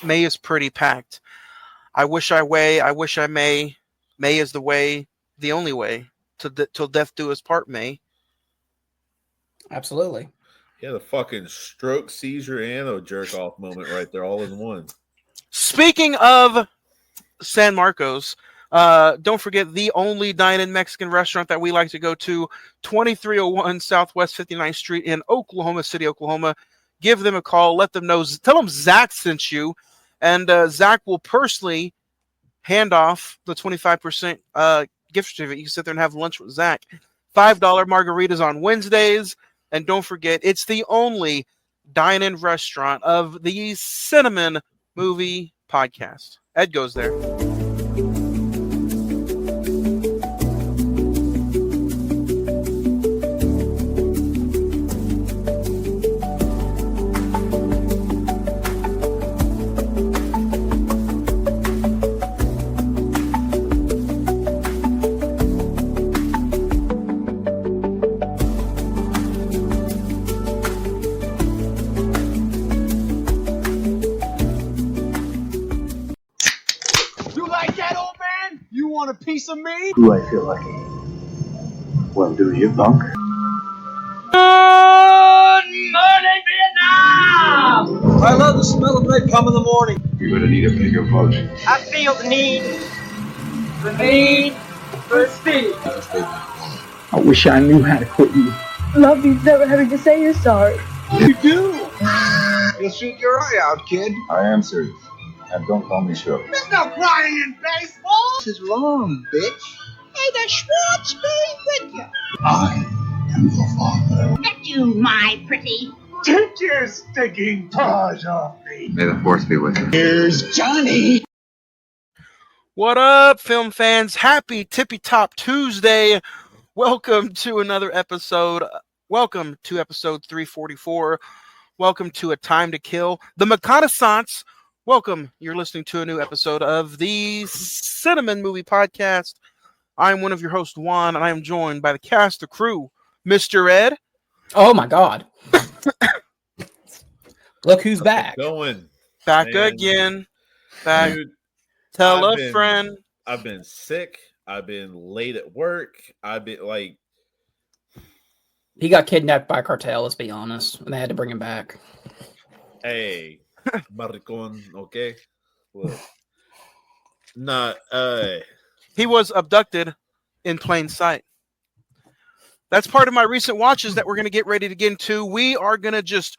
May is pretty packed. I wish I may. May is the way, the only way. Till death do us part, May. Absolutely. Yeah, the fucking stroke, seizure, and a jerk off moment right there, all in one. Speaking of San Marcos, don't forget the only dine-in Mexican restaurant that we like to go to, 2301 Southwest 59th Street in Oklahoma City, Oklahoma. Give them a call. Let them know. Tell them Zach sent you, and Zach will personally hand off the 25% gift certificate. You can sit there and have lunch with Zach. $5 margaritas on Wednesdays. And don't forget, it's the only dine-in restaurant of the Cine-Men movie podcast. Ed goes there. Want a piece of me? Do I feel lucky? Well, do you, punk? Good morning, Vietnam! I love the smell of napalm in the morning. You're gonna need a bigger boat. I feel the need for speed. I wish I knew how to quit you. Love you never having to say you're sorry. You do? You'll shoot your eye out, kid. I am serious. And don't call me Shirley. There's no crying in baseball! This is wrong, bitch. Hey, the Schwartz be with you. I am your father. Get you, my pretty. Take your stinking paws off me. May the force be with you. Here's Johnny. What up, film fans? Happy Tippy Top Tuesday. Welcome to another episode. Welcome to episode 344. Welcome to A Time to Kill. The Reconnaissance. Welcome. You're listening to a new episode of the Cine-Men movie podcast. I'm one of your hosts, Juan, and I am joined by the cast, the crew, Mr. Ed. Oh my God! Look who's back. Going Back man. Again. Back. Dude, Tell a friend. I've been sick. I've been late at work. I've been like... He got kidnapped by a cartel, let's be honest. And they had to bring him back. Hey, maricon, okay? Look. Not, He was abducted in plain sight. That's part of my recent watches that we're going to get ready to get into. We are going to just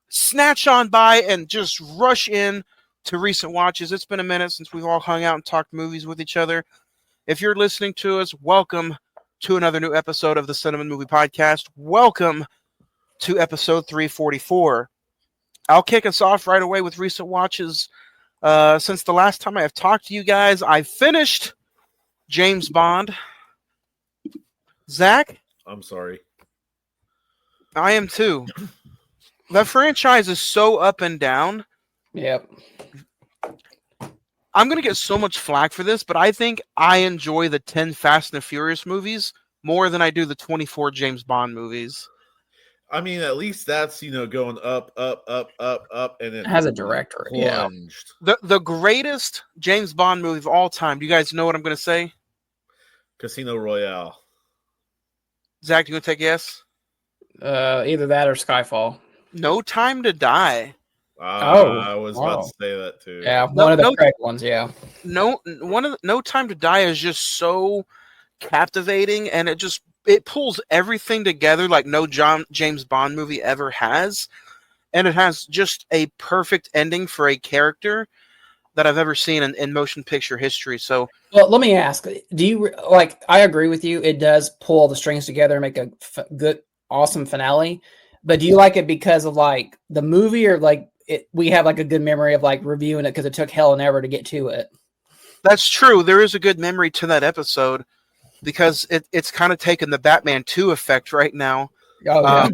snatch on by and just rush in to recent watches. It's been a minute since we've all hung out and talked movies with each other. If you're listening to us, welcome to another new episode of the Cine-Men Movie Podcast. Welcome to episode 344. I'll kick us off right away with recent watches. Since the last time I have talked to you guys, I finished James Bond. Zach? I'm sorry. I am too. The franchise is so up and down. Yep. I'm going to get so much flack for this, but I think I enjoy the 10 Fast and Furious movies more than I do the 24 James Bond movies. I mean, at least that's, going up, and it Has a director. plunged. Yeah. The greatest James Bond movie of all time. Do you guys know what I'm going to say? Casino Royale. Zach, you going to take a guess? Either that or Skyfall. No Time to Die. I was about to say that too. Yeah, one of the correct ones, yeah. No Time to Die is just so captivating, and it pulls everything together like no James Bond movie ever has, and it has just a perfect ending for a character that I've ever seen in motion picture history. So, well, let me ask: do you like? I agree with you. It does pull the strings together and make a good, awesome finale. But do you like it because of like the movie, or like we have like a good memory of like reviewing it because it took hell and ever to get to it? That's true. There is a good memory to that episode because it's kind of taken the Batman 2 effect right now. Oh, yeah.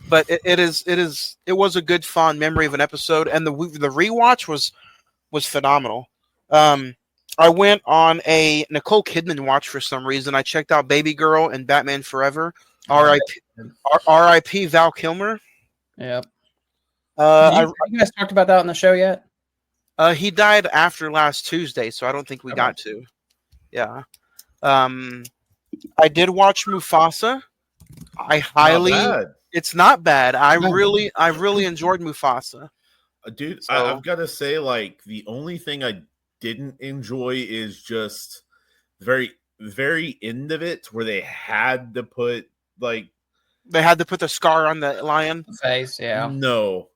But it was a good fond memory of an episode, and the rewatch was phenomenal. I went on a Nicole Kidman watch for some reason. I checked out Baby Girl and Batman Forever. R.I.P. Val Kilmer. Yeah. You guys talked about that on the show yet? He died after last Tuesday, so I don't think we got to. Yeah. I did watch Mufasa. Not bad. It's not bad. I really enjoyed Mufasa. Dude, So- I've got to say, like, the only thing I didn't enjoy is just very, very end of it where they had to put, like, They had to put the scar on the lion. Face, yeah. no,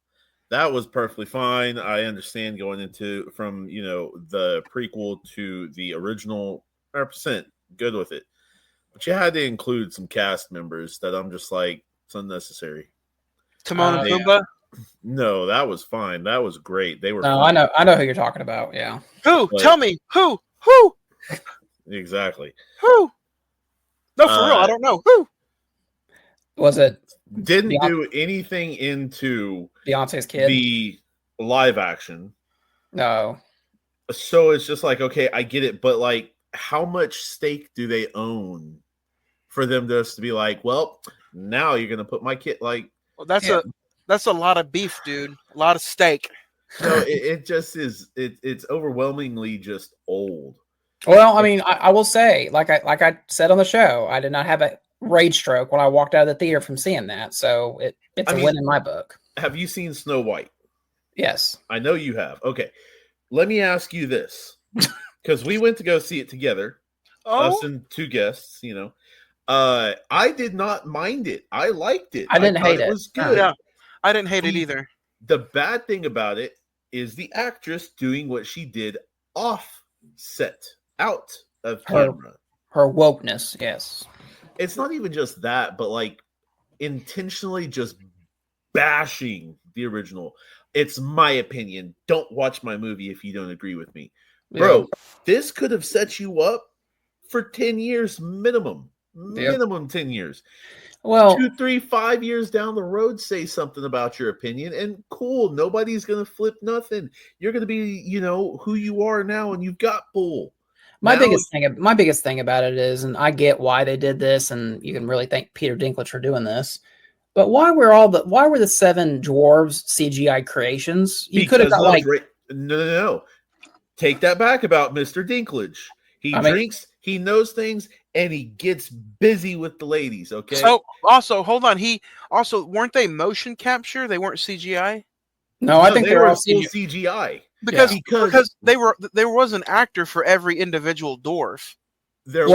that was perfectly fine. I understand going into from, the prequel to the original 100% good with it. But you had to include some cast members that I'm just like, it's unnecessary. Timon and Yeah. Pumbaa. No, that was fine. That was great. They were No, fine. I know who you're talking about. Yeah. Who? But- Tell me. Who? Exactly. Who? No, for real. I don't know. Who? Was it Didn't do anything into Beyonce's kid? the live action. No. So it's just like, okay, I get it, but like, how much stake do they own for them just to be like, well, now you're gonna put my kid like? Well, that's a lot of beef, dude. A lot of steak. No, it just is. It's overwhelmingly just old. Well, I mean, I will say, like I said on the show, I did not have a rage stroke when I walked out of the theater from seeing that. So it's a win in my book. Have you seen Snow White? Yes. I know you have. Okay, let me ask you this, because we went to go see it together, us and two guests. I did not mind it. I liked it. I didn't hate it. It was good. Yeah, I didn't hate it either. The bad thing about it is the actress doing what she did off set, out of camera. Her wokeness, yes. It's not even just that, but like intentionally just bashing the original. It's my opinion. Don't watch my movie if you don't agree with me. Bro, this could have set you up for 10 years minimum. Minimum 10 years. Well, 2, 3, 5 years down the road, say something about your opinion, and cool. Nobody's gonna flip nothing. You're gonna be, who you are now, and you've got bull. My biggest thing about it is, and I get why they did this, and you can really thank Peter Dinklage for doing this. But why were the 7 dwarves CGI creations? You could have got like no. Take that back about Mr. Dinklage. He drinks, he knows things, and he gets busy with the ladies. Okay. So also, hold on. Weren't they motion capture? They weren't CGI. No, I think they were all CGI because there was an actor for every individual dwarf. They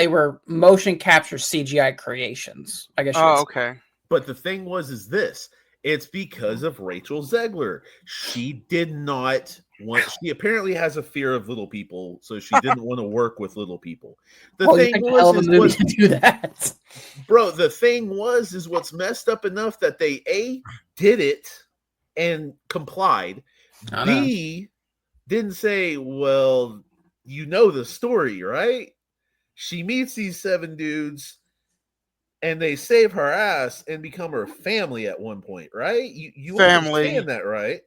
were motion capture CGI creations. I guess. Okay. But the thing is this. It's because of Rachel Zegler. She did not want. She apparently has a fear of little people, so she didn't want to work with little people. The thing was to do that, bro. The thing is what's messed up enough that they did it and complied. B didn't say, well, the story, right? She meets these 7 dudes. And they save her ass and become her family at one point, right? You understand that, right?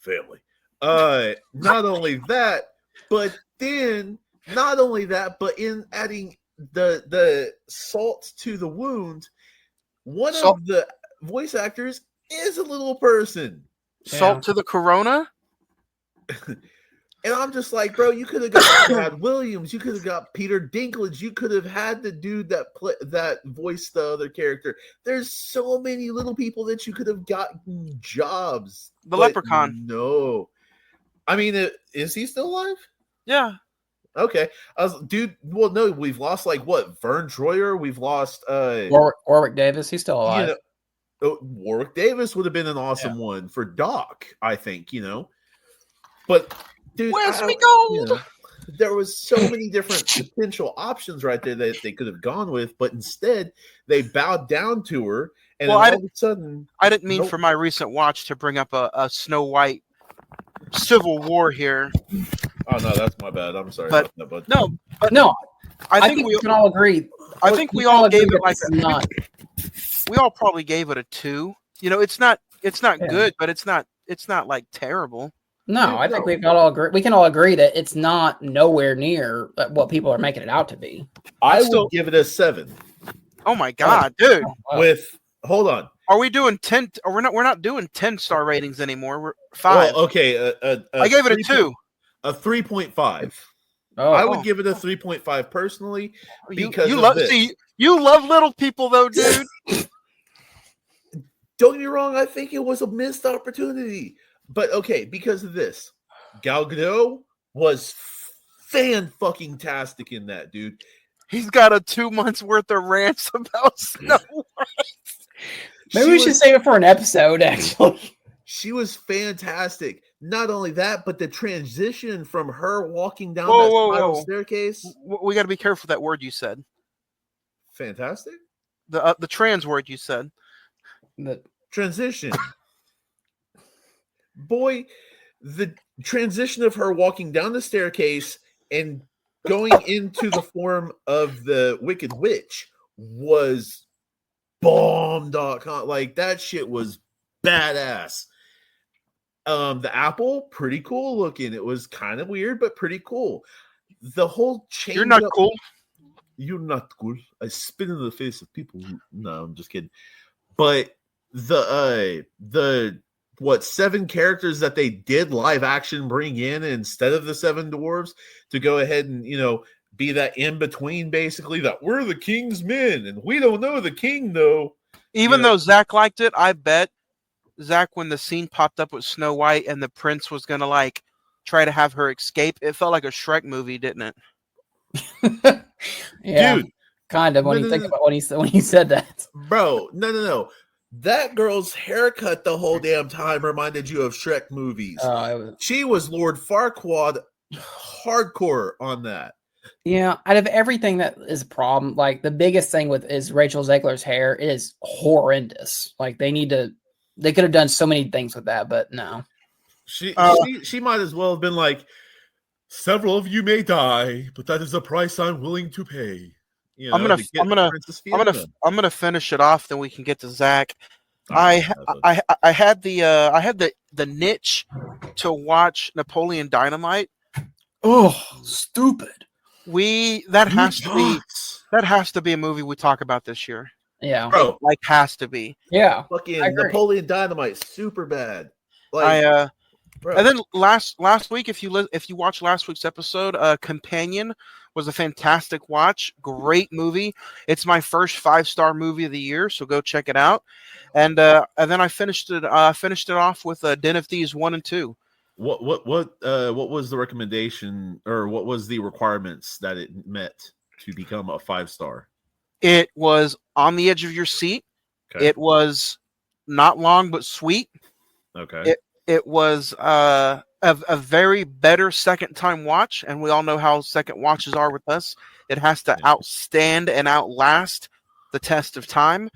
Family. Not only that, but in adding the salt to the wound, one of the voice actors is a little person. Salt to the corona. And I'm just like, bro, you could have got Brad Williams, you could have got Peter Dinklage, you could have had the dude that voiced the other character. There's so many little people that you could have gotten jobs. The Leprechaun. No, I mean, is he still alive? Yeah. Okay, dude. Well, no, we've lost Vern Troyer. We've lost Warwick Davis. He's still alive. Warwick Davis would have been an awesome one for Doc, I think. But. Dude, where's we gold? There was so many different potential options right there that they could have gone with, but instead they bowed down to her, and all of a sudden, I didn't mean for my recent watch to bring up a Snow White Civil War here. Oh no, that's my bad. I'm sorry. But no, I think we can all agree. I think we all gave it we all probably gave it a 2. It's not good, but it's not like terrible. No, I think we can all agree. We can all agree that it's not nowhere near what people are making it out to be. I will give it a 7. Oh my god, dude! Hold on. Are we doing 10? Or we're not doing 10-star ratings anymore. We're 5. Well, okay, I gave it a 2. A 3.5. Oh, I would give it a 3.5 personally because you of love this. you love little people though, dude. Don't get me wrong, I think it was a missed opportunity. But okay, because of this. Gal Gadot was fan-fucking-tastic in that, dude. He's got a 2 months worth of rants about Snow White. Maybe we should save it for an episode, actually. She was fantastic. Not only that, but the transition from her walking down Whoa, that whoa, spiral whoa. staircase. We got to be careful with that word you said. Fantastic? The trans word you said. The Transition. Boy, the transition of her walking down the staircase and going into the form of the Wicked Witch was bomb.com. Like, that shit was badass. The apple, pretty cool looking. It was kind of weird, but pretty cool. The whole change. You're not cool. You're not cool. I spit in the face of people who. No, I'm just kidding. But the 7 characters that they did live action bring in instead of the 7 dwarves to go ahead and be that in between, basically, that we're the king's men and we don't know the king though. Even though Zach liked it, I bet Zach, when the scene popped up with Snow White and the prince was gonna like try to have her escape, it felt like a Shrek movie, didn't it? yeah, Dude, kind of. When you think about when he said that, bro. No. That girl's haircut the whole damn time reminded you of Shrek movies. She was Lord Farquaad hardcore on that. Yeah, out of everything that is a problem, like the biggest thing is Rachel Zegler's hair. It is horrendous. Like they could have done so many things with that, but no. She might as well have been like, several of you may die, but that is a price I'm willing to pay. I'm gonna finish it off. Then we can get to Zach. I had the niche to watch Napoleon Dynamite. Oh, stupid! That has to be a movie we talk about this year. Yeah, bro, like has to be. Yeah, fucking Napoleon Dynamite, super bad. Like, and then last week, if you watch last week's episode, Companion was a fantastic watch. Great movie. It's my first 5-star movie of the year, so go check it out. And then I finished it off with Den of Thieves 1 and 2. What was the recommendation, or what was the requirements that it met to become a 5-star? It was on the edge of your seat. Okay. It was not long but sweet. Okay. It was a very better second time watch, and we all know how second watches are with us. It has to outstand and outlast the test of time.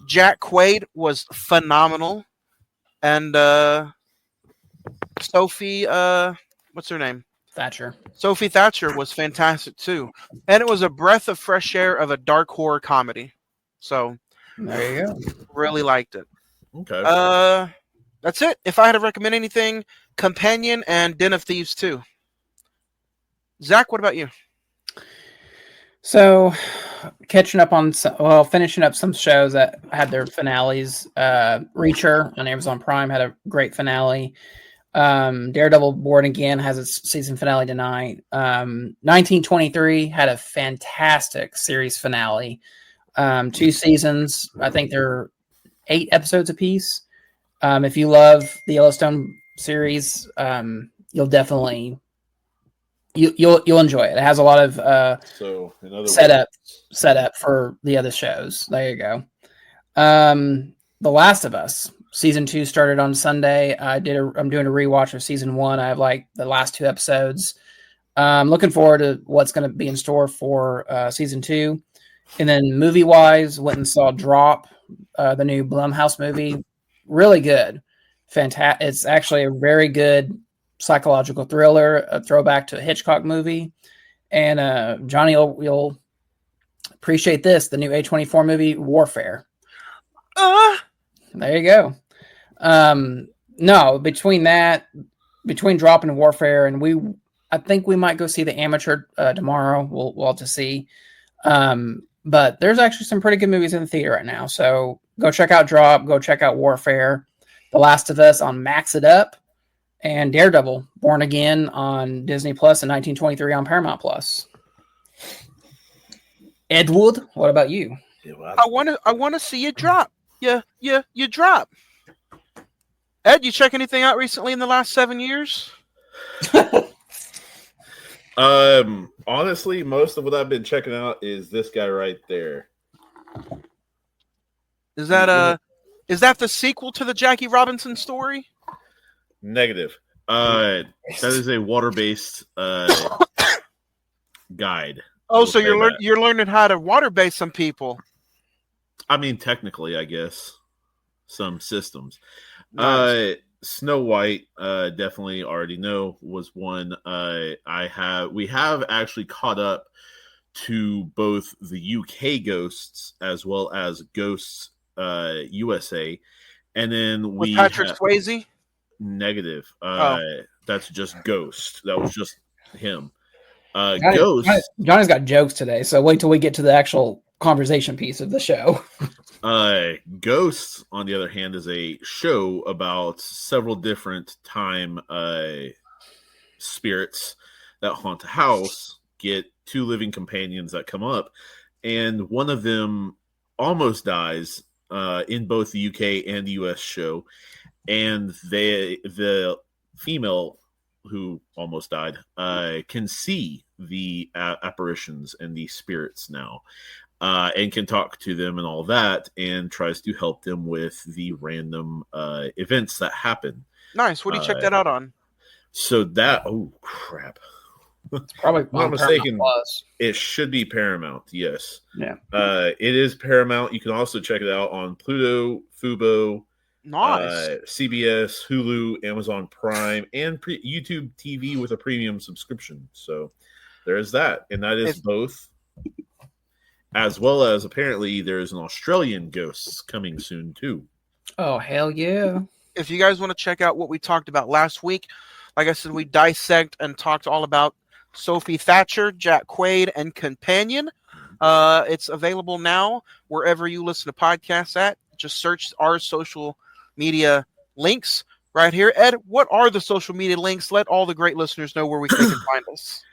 Jack Quaid was phenomenal, and Sophie, what's her name? Thatcher. Sophie Thatcher was fantastic too, and it was a breath of fresh air of a dark horror comedy. So there you go. Really liked it. Okay. That's it. If I had to recommend anything, Companion and Den of Thieves 2. Zach, what about you? So, finishing up some shows that had their finales. Reacher on Amazon Prime had a great finale. Daredevil Born Again has its season finale tonight. 1923 had a fantastic series finale. 2 seasons. I think they're 8 episodes apiece. If you love the Yellowstone series, you'll definitely you'll enjoy it. It has a lot of setup for the other shows. There you go. The Last of Us season 2 started on Sunday. I'm doing a rewatch of season 1. I have like the last 2 episodes. Looking forward to what's going to be in store for season 2. And then movie wise, went and saw Drop, the new Blumhouse movie. Really good. Fantastic. It's actually a very good psychological thriller, a throwback to a Hitchcock movie. And Johnny, you'll appreciate this, the new A24 movie, Warfare. There you go. No, between Drop and Warfare, and I think we might go see The Amateur tomorrow. We'll have to see. But there's actually some pretty good movies in the theater right now. So Go check out Drop. Go check out Warfare. The Last of Us on Max It Up. And Daredevil, Born Again on Disney Plus and 1923 on Paramount Plus. Ed Wood, what about you? I want to see you drop. You drop. Ed, you check anything out recently in the last 7 years? Honestly, most of what I've been checking out is this guy right there. Is that the sequel to the Jackie Robinson story? Negative. That is a water-based guide. Oh, so you're learning how to water-base some people. I mean, technically, I guess some systems. Nice. Snow White, definitely already know, was one. We have actually caught up to both the UK Ghosts as well as Ghosts USA, and then With Patrick Swayze. Negative. Oh. That's just Ghost. That was just him. Johnny's got jokes today, so wait till we get to the actual conversation piece of the show. Ghosts, on the other hand, is a show about several different time spirits that haunt a house, get two living companions that come up, and one of them almost dies in both the UK and the US show, and the female who almost died can see the apparitions and the spirits now, and can talk to them and all that, and tries to help them with the random events that happen. Nice. What do you check that out on? So that, oh crap. It's probably if I'm not mistaken, it should be Paramount. Yes. Yeah. It is Paramount. You can also check it out on Pluto, Fubo, Nice. CBS, Hulu, Amazon Prime, and YouTube TV with a premium subscription. So there's that, and that is both. As well as apparently there's an Australian Ghosts coming soon too. Oh hell yeah! If you guys want to check out what we talked about last week, like I said, we dissect and talked all about Sophie Thatcher, Jack Quaid, and Companion. It's available now wherever you listen to podcasts at. Just search our social media links right here. Ed, what are the social media links? Let all the great listeners know where we can find us.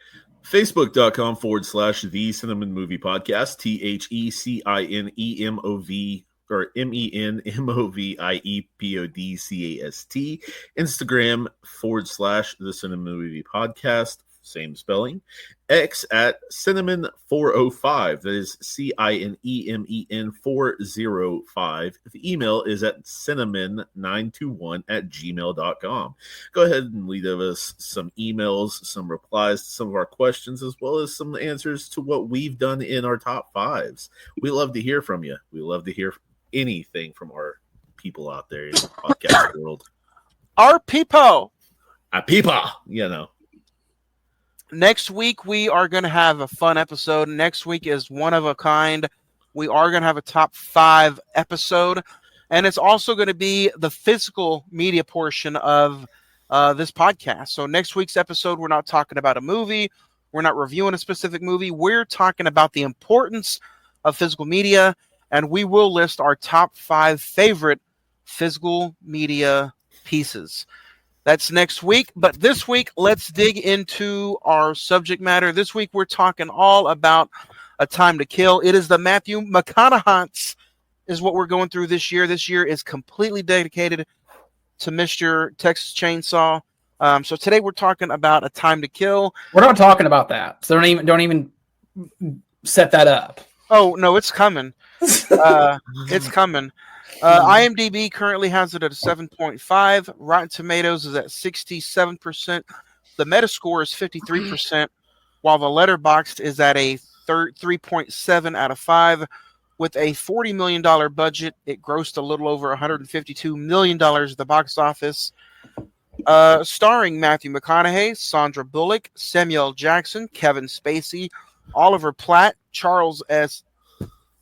Facebook.com/The Cine-Men Movie Podcast, THECINEMOV or MENMOVIEPODCAST. Instagram /The Cine-Men Movie Podcast, same spelling. X at Cinnamon405. That is CINEMEN 405. The email is at cinnamon921@gmail.com. Go ahead and leave us some emails, some replies to some of our questions, as well as some answers to what we've done in our top fives. We love to hear from you. We love to hear anything from our people out there in the podcast world. Our people. You know. Next week, we are going to have a fun episode. Next week is one of a kind. We are going to have a top 5 episode. And it's also going to be the physical media portion of this podcast. So next week's episode, we're not talking about a movie. We're not reviewing a specific movie. We're talking about the importance of physical media. And we will list our top 5 favorite physical media pieces. That's next week. But this week, let's dig into our subject matter. This week, we're talking all about A Time to Kill. It is the Matthew McConaughey is what we're going through this year. This year is completely dedicated to Mr. Texas Chainsaw. So today we're talking about A Time to Kill. We're not talking about that. So don't even set that up. Oh, no, it's coming. It's coming. IMDb currently has it at a 7.5. Rotten Tomatoes is at 67%. The Metascore is 53%, while the Letterboxd is at a 3.7 out of 5. With a $40 million budget, it grossed a little over $152 million at the box office. Starring Matthew McConaughey, Sandra Bullock, Samuel Jackson, Kevin Spacey, Oliver Platt, Charles S.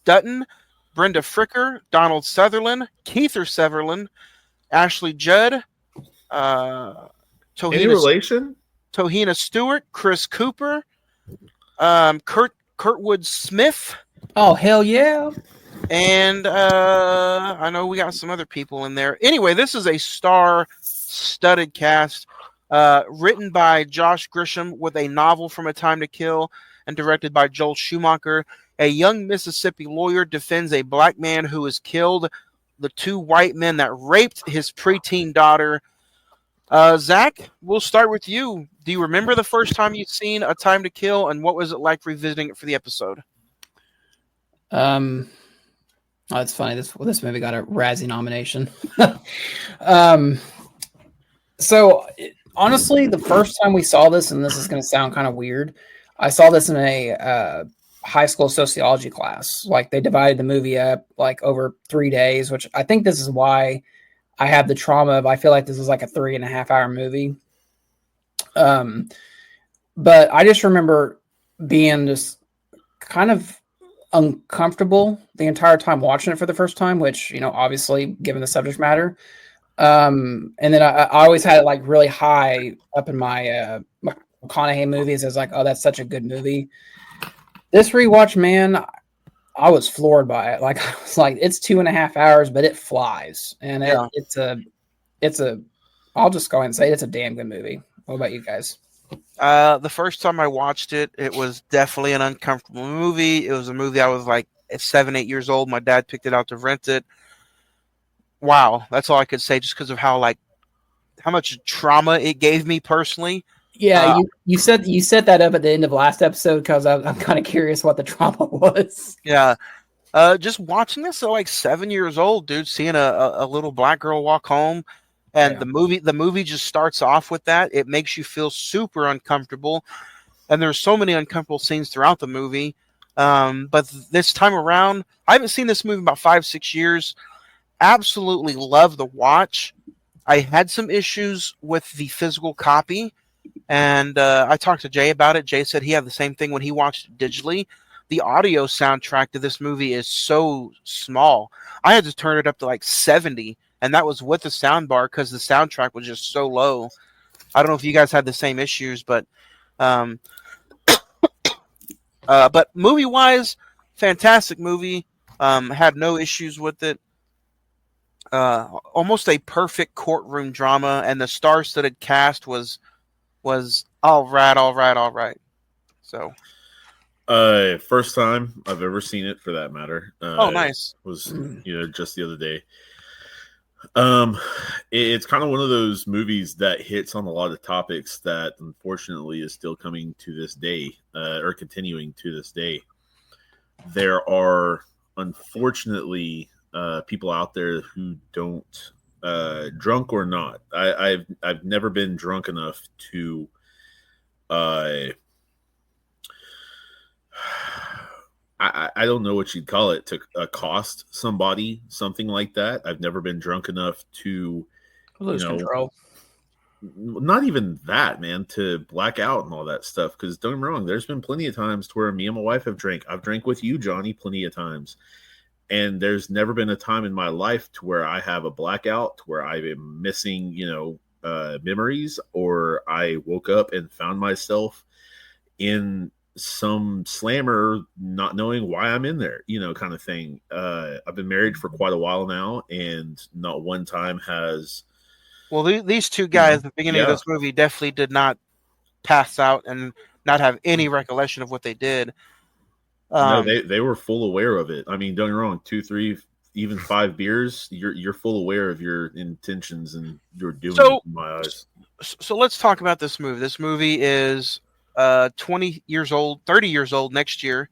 Dutton, Brenda Fricker, Donald Sutherland, Keither Sutherland, Ashley Judd, Any relation? Tohina Stewart, Chris Cooper, Kurtwood Smith. Oh hell yeah! And I know we got some other people in there. Anyway, this is a star-studded cast, written by Josh Grisham with a novel from A Time to Kill, and directed by Joel Schumacher. A young Mississippi lawyer defends a black man who has killed the two white men that raped his preteen daughter. Zach, we'll start with you. Do you remember the first time you'd seen A Time to Kill, and what was it like revisiting it for the episode? Oh, it's funny. This movie got a Razzie nomination. Honestly, the first time we saw this, and this is going to sound kind of weird, I saw this in a high school sociology class. Like, they divided the movie up like over 3 days, which I think this is why I have the trauma of, I feel like this is like a 3.5-hour movie. But I just remember being just kind of uncomfortable the entire time watching it for the first time, which, obviously given the subject matter. And then I always had it like really high up in my McConaughey movies as like, oh, that's such a good movie. This rewatch, man, I was floored by it. Like, I was like, it's 2.5 hours, but it flies. And I'll just go ahead and say it's a damn good movie. What about you guys? The first time I watched it, it was definitely an uncomfortable movie. It was a movie I was like at 7, 8 years old. My dad picked it out to rent it. Wow, that's all I could say, just because of how much trauma it gave me personally. Yeah, you set that up at the end of last episode because I'm kind of curious what the trauma was. Yeah, just watching this at like 7 years old, dude, seeing a little black girl walk home. And the movie just starts off with that. It makes you feel super uncomfortable. And there's so many uncomfortable scenes throughout the movie. But this time around, I haven't seen this movie in about 5, 6 years. Absolutely love the watch. I had some issues with the physical copy. And I talked to Jay about it. Jay said he had the same thing when he watched it digitally. The audio soundtrack to this movie is so small. I had to turn it up to like 70. And that was with the sound bar because the soundtrack was just so low. I don't know if you guys had the same issues, but movie-wise, fantastic movie. Had no issues with it. Almost a perfect courtroom drama, and the star-studded cast was all right. So, first time I've ever seen it, for that matter. Nice. Was just the other day. It's kind of one of those movies that hits on a lot of topics that unfortunately is still coming to this day, or continuing to this day. There are unfortunately people out there who don't, drunk or not. I've never been drunk enough to I don't know what you'd call it, to accost somebody, something like that. I've never been drunk enough to lose control. Not even that, man, to black out and all that stuff. Because don't get me wrong, there's been plenty of times to where me and my wife have drank. I've drank with you, Johnny, plenty of times. And there's never been a time in my life to where I have a blackout, to where I'm missing, memories, or I woke up and found myself in some slammer not knowing why I'm in there, kind of thing. I've been married for quite a while now, and not one time has. Well, these two guys at the beginning of this movie definitely did not pass out and not have any recollection of what they did. No, they were full aware of it. I mean, don't get me wrong, 2, 3, even 5 beers, you're full aware of your intentions and you're doing it, in my eyes. So let's talk about this movie. This movie is 20 years old, 30 years old next year.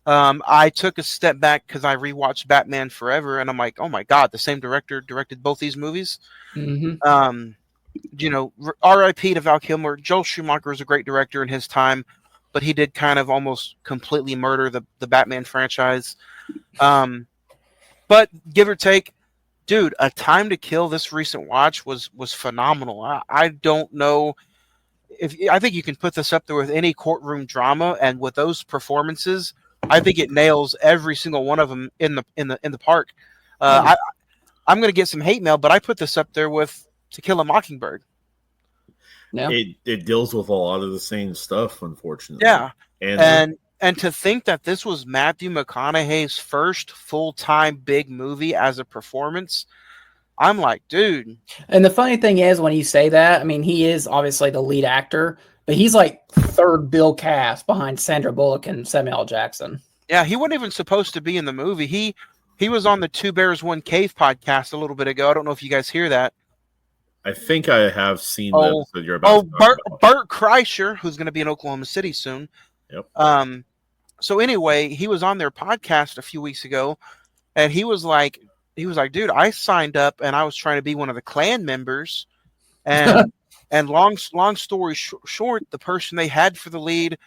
I took a step back because I rewatched Batman Forever, and I'm like, oh my God, the same director directed both these movies. Mm-hmm. R.I.P. to Val Kilmer. Joel Schumacher is a great director in his time, but he did kind of almost completely murder the Batman franchise. But give or take, dude, A Time to Kill, this recent watch was phenomenal. I don't know. I think you can put this up there with any courtroom drama, and with those performances, I think it nails every single one of them in the park. I'm going to get some hate mail, but I put this up there with To Kill a Mockingbird. Yeah. It deals with a lot of the same stuff, unfortunately. Yeah, and And to think that this was Matthew McConaughey's first full-time big movie as a performance, I'm like, dude. And the funny thing is, when you say that, I mean, he is obviously the lead actor, but he's like third bill cast behind Sandra Bullock and Samuel L. Jackson. Yeah, he wasn't even supposed to be in the movie. He was on the Two Bears One Cave podcast a little bit ago. I don't know if you guys hear that. I think I have seen the episode you're about to talk about. Bert Kreischer, who's going to be in Oklahoma City soon. Yep. So anyway, he was on their podcast a few weeks ago, and he was like, dude, I signed up and I was trying to be one of the Klan members, and and long story short, the person they had for the lead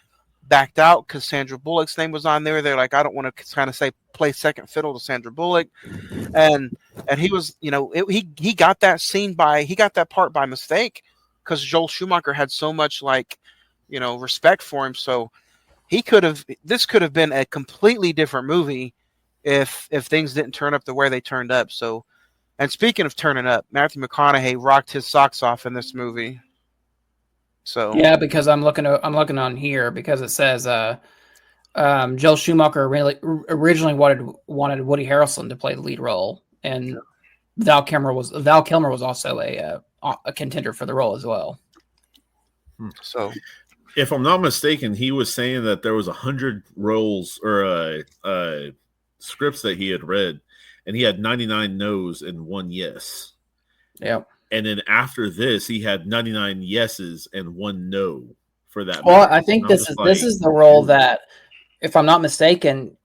backed out because Sandra Bullock's name was on there. They're like, I don't want to kind of say play second fiddle to Sandra Bullock, and he was, he got that part by mistake because Joel Schumacher had so much respect for him. So this could have been a completely different movie if things didn't turn up the way they turned up. So, and speaking of turning up, Matthew McConaughey rocked his socks off in this movie. So yeah, because I'm looking on here because it says Joel Schumacher originally wanted Woody Harrelson to play the lead role, and Val Kilmer was also a contender for the role as well. So, if I'm not mistaken, he was saying that there was 100 roles or scripts that he had read, and he had 99 no's and 1 yes. Yeah. And then after this, he had 99 yeses and 1 no for that. Well, I think this is the role that, if I'm not mistaken,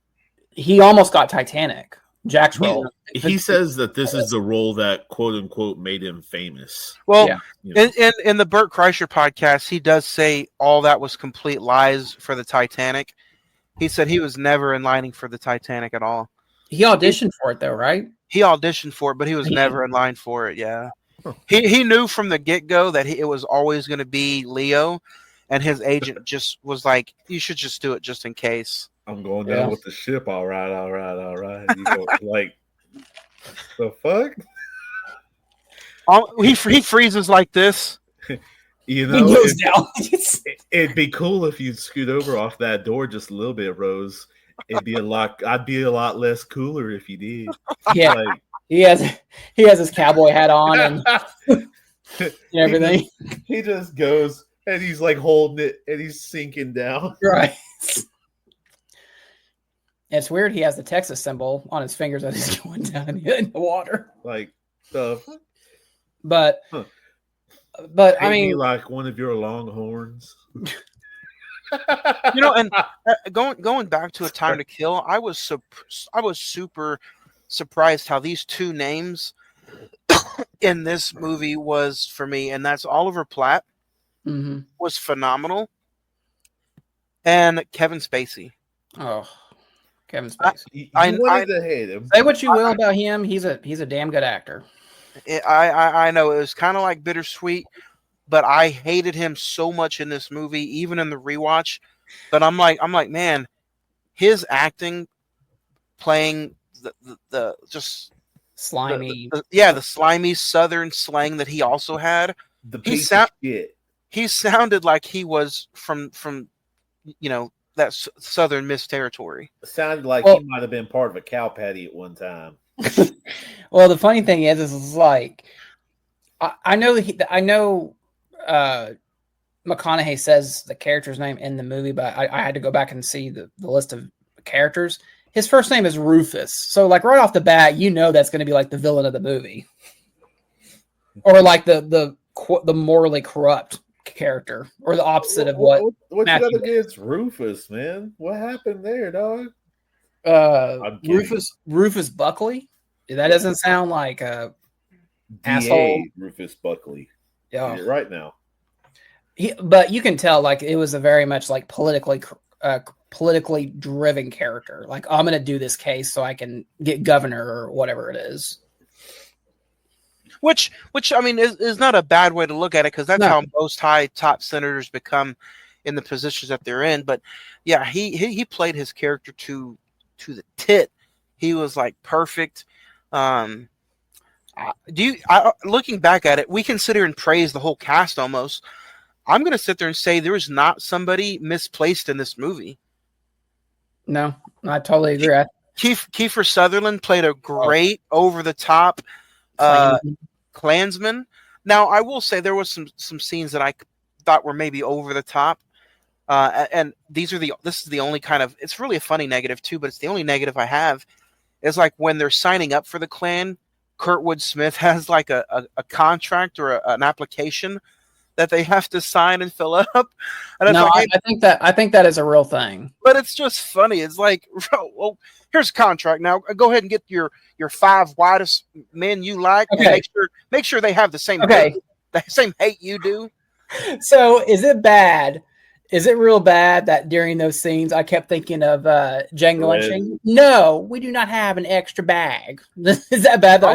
he almost got Titanic. Jack's role. He says that this is the role that "quote unquote" made him famous. Well, in the Bert Kreischer podcast, he does say all that was complete lies for the Titanic. He said he was never in lining for the Titanic at all. He auditioned for it, though, right? He auditioned for it, but he was never in line for it. Yeah, he knew from the get-go that it was always going to be Leo, and his agent just was like, "You should just do it just in case." I'm going down with the ship. All right. You go, like, the fuck? He freezes like this. He goes down. It'd be cool if you'd scoot over off that door just a little bit, Rose. I'd be a lot less cooler if you did. Yeah, like, he has his cowboy hat on and everything. He just goes and he's like holding it and he's sinking down. Right. It's weird. He has the Texas symbol on his fingers as he's going down in the water. Like the. But I mean, like one of your Longhorns. And going back to A Time to Kill, I was super surprised how these two names in this movie was for me, and that's Oliver Platt was phenomenal, and Kevin Spacey. Oh, Kevin Spacey. I wanted to hate him. Say what you will about him, he's a damn good actor. I know it was kind of like bittersweet, but I hated him so much in this movie, even in the rewatch. But I'm like, man, his acting, playing the just slimy, the slimy Southern slang that he also had. He sounded like he was from that Southern Miss territory. It sounded like he might have been part of a cow patty at one time. Well, the funny thing is like I know McConaughey says the character's name in the movie, but I had to go back and see the list of characters. His first name is Rufus, so like right off the bat, that's going to be like the villain of the movie, or like the morally corrupt character, or the opposite of what you got against Rufus, man? What happened there, dog? Rufus Buckley. That doesn't sound like a asshole. Rufus Buckley. Yeah, you're right now. But you can tell, like, it was a very much like politically driven character. Like, I'm going to do this case so I can get governor or whatever it is. Which I mean is not a bad way to look at it, because that's how most top senators become in the positions that they're in. But yeah, he played his character to the tit. He was like perfect. Looking back at it, we can sit here and praise the whole cast almost. I'm going to sit there and say there is not somebody misplaced in this movie. No, I totally agree. Kiefer Sutherland played a great over the top Klansman. Now, I will say there was some scenes that I thought were maybe over the top. And this is the only kind of, it's really a funny negative too, but it's the only negative I have is like when they're signing up for the Klan, Kurtwood Smith has like a contract or an application that they have to sign and fill up. And No, like, hey, I think that is a real thing. but it's just funny. It's like, well, here's a contract. Now go ahead and get your 5 whitest men you like, and make sure they have the same the same hate you do. So is it bad? Is it real bad that during those scenes I kept thinking of Django Unchained? No, we do not have an extra bag. Is that bad? I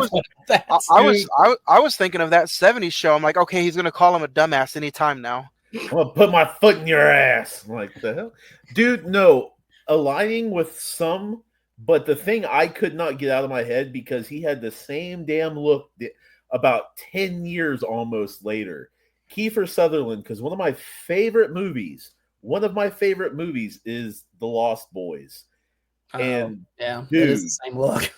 was thinking of that 70s show. I'm like, okay, he's gonna call him a dumbass anytime now. I'm gonna put my foot in your ass. I'm like, the hell? Dude, no. Aligning with some, but the thing I could not get out of my head because he had the same damn look about 10 years almost later. Kiefer Sutherland, because one of my favorite movies is The Lost Boys. And yeah, dude, it is the same look.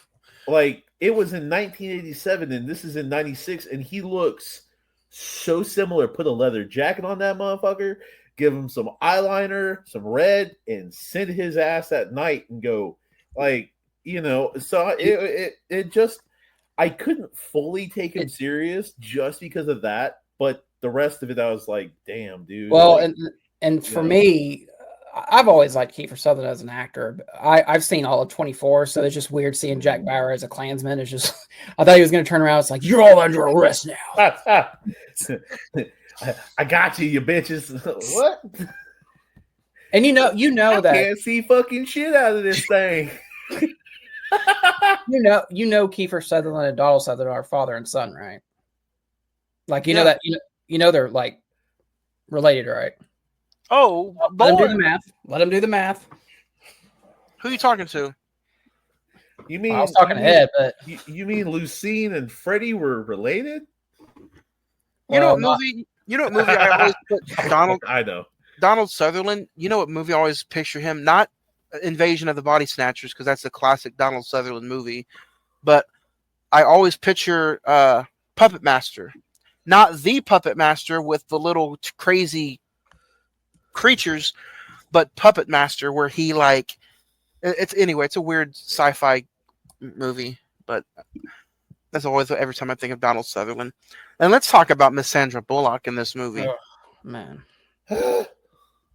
Like, it was in 1987 and this is in 96, and he looks so similar. Put a leather jacket on that motherfucker, give him some eyeliner, some red, and send his ass at night and go, like, so it just, I couldn't fully take him serious just because of that, but the rest of it, I was like, damn, dude. Well, like, and for me, I've always liked Kiefer Sutherland as an actor. I've seen all of 24, so it's just weird seeing Jack Bauer as a Klansman. It's just, I thought he was going to turn around. It's like, you're all under arrest now. I got you bitches. What? And you know I that can't see fucking shit out of this thing. you know Kiefer Sutherland and Donald Sutherland are father and son, right? Like know that they're like related, right? Oh, let them do the math. Let them do the math. Who are you talking to? You mean I was talking ahead, but you mean Lucine and Freddie were related? You know what movie I always put Donald? I know Donald Sutherland. You know what movie I always picture him? Not Invasion of the Body Snatchers, because that's a classic Donald Sutherland movie, but I always picture Puppet Master. Not the Puppet Master with the little crazy creatures, but Puppet Master, where he like it's a weird sci-fi movie, but that's always every time I think of Donald Sutherland. And let's talk about Miss Sandra Bullock in this movie. Oh, man,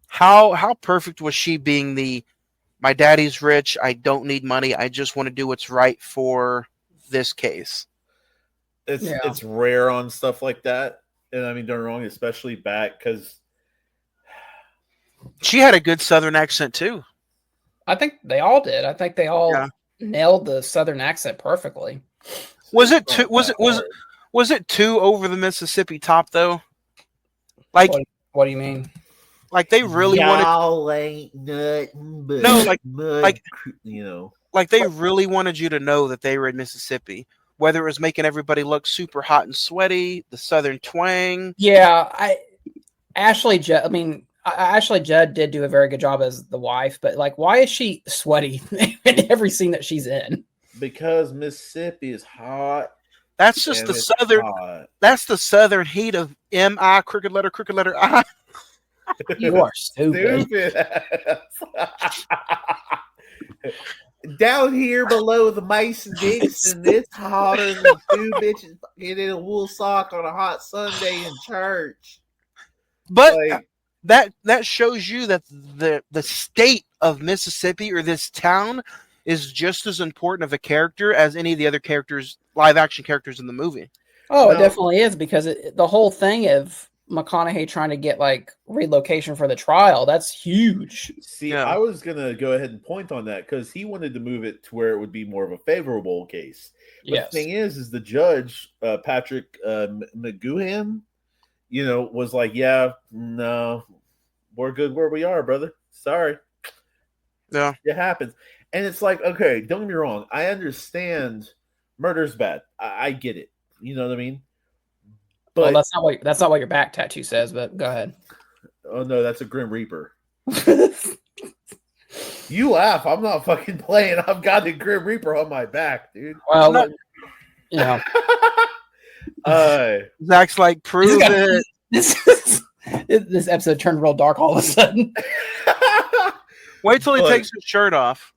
how perfect was she being my daddy's rich, I don't need money, I just want to do what's right for this case. It's rare on stuff like that, and I mean, don't get me wrong, especially back because she had a good Southern accent too. I think they all did. I think they all nailed the Southern accent perfectly. Was it too over the Mississippi top though? Like, what do you mean? Like they really wanted ain't nothing but like they really wanted you to know that they were in Mississippi. Whether it was making everybody look super hot and sweaty, the Southern twang. Yeah, Ashley Judd did do a very good job as the wife, but like, why is she sweaty in every scene that she's in? Because Mississippi is hot. That's just the Southern. Hot. That's the Southern heat of M-I, crooked letter I. You are stupid. Down here below the Mason-Dixon, it's hotter than two bitches in a wool sock on a hot Sunday in church. But that shows you that the state of Mississippi or this town is just as important of a character as any of the other live action characters in the movie. Oh, it definitely is, because the whole thing of McConaughey trying to get like relocation for the trial, that's huge. See, I was gonna go ahead and point on that because he wanted to move it to where it would be more of a favorable case. But the thing is the judge, Patrick McGoohan, was like, yeah, no, we're good where we are, brother. Sorry. Yeah. It happens. And it's like, okay, don't get me wrong. I understand murder's bad. I get it. You know what I mean? But that's not what your back tattoo says, but go ahead. Oh no, that's a Grim Reaper. You laugh. I'm not fucking playing. I've got the Grim Reaper on my back, dude. Well, not- you know, Zach's like, prove it. This episode turned real dark all of a sudden. Wait till he But- takes his shirt off.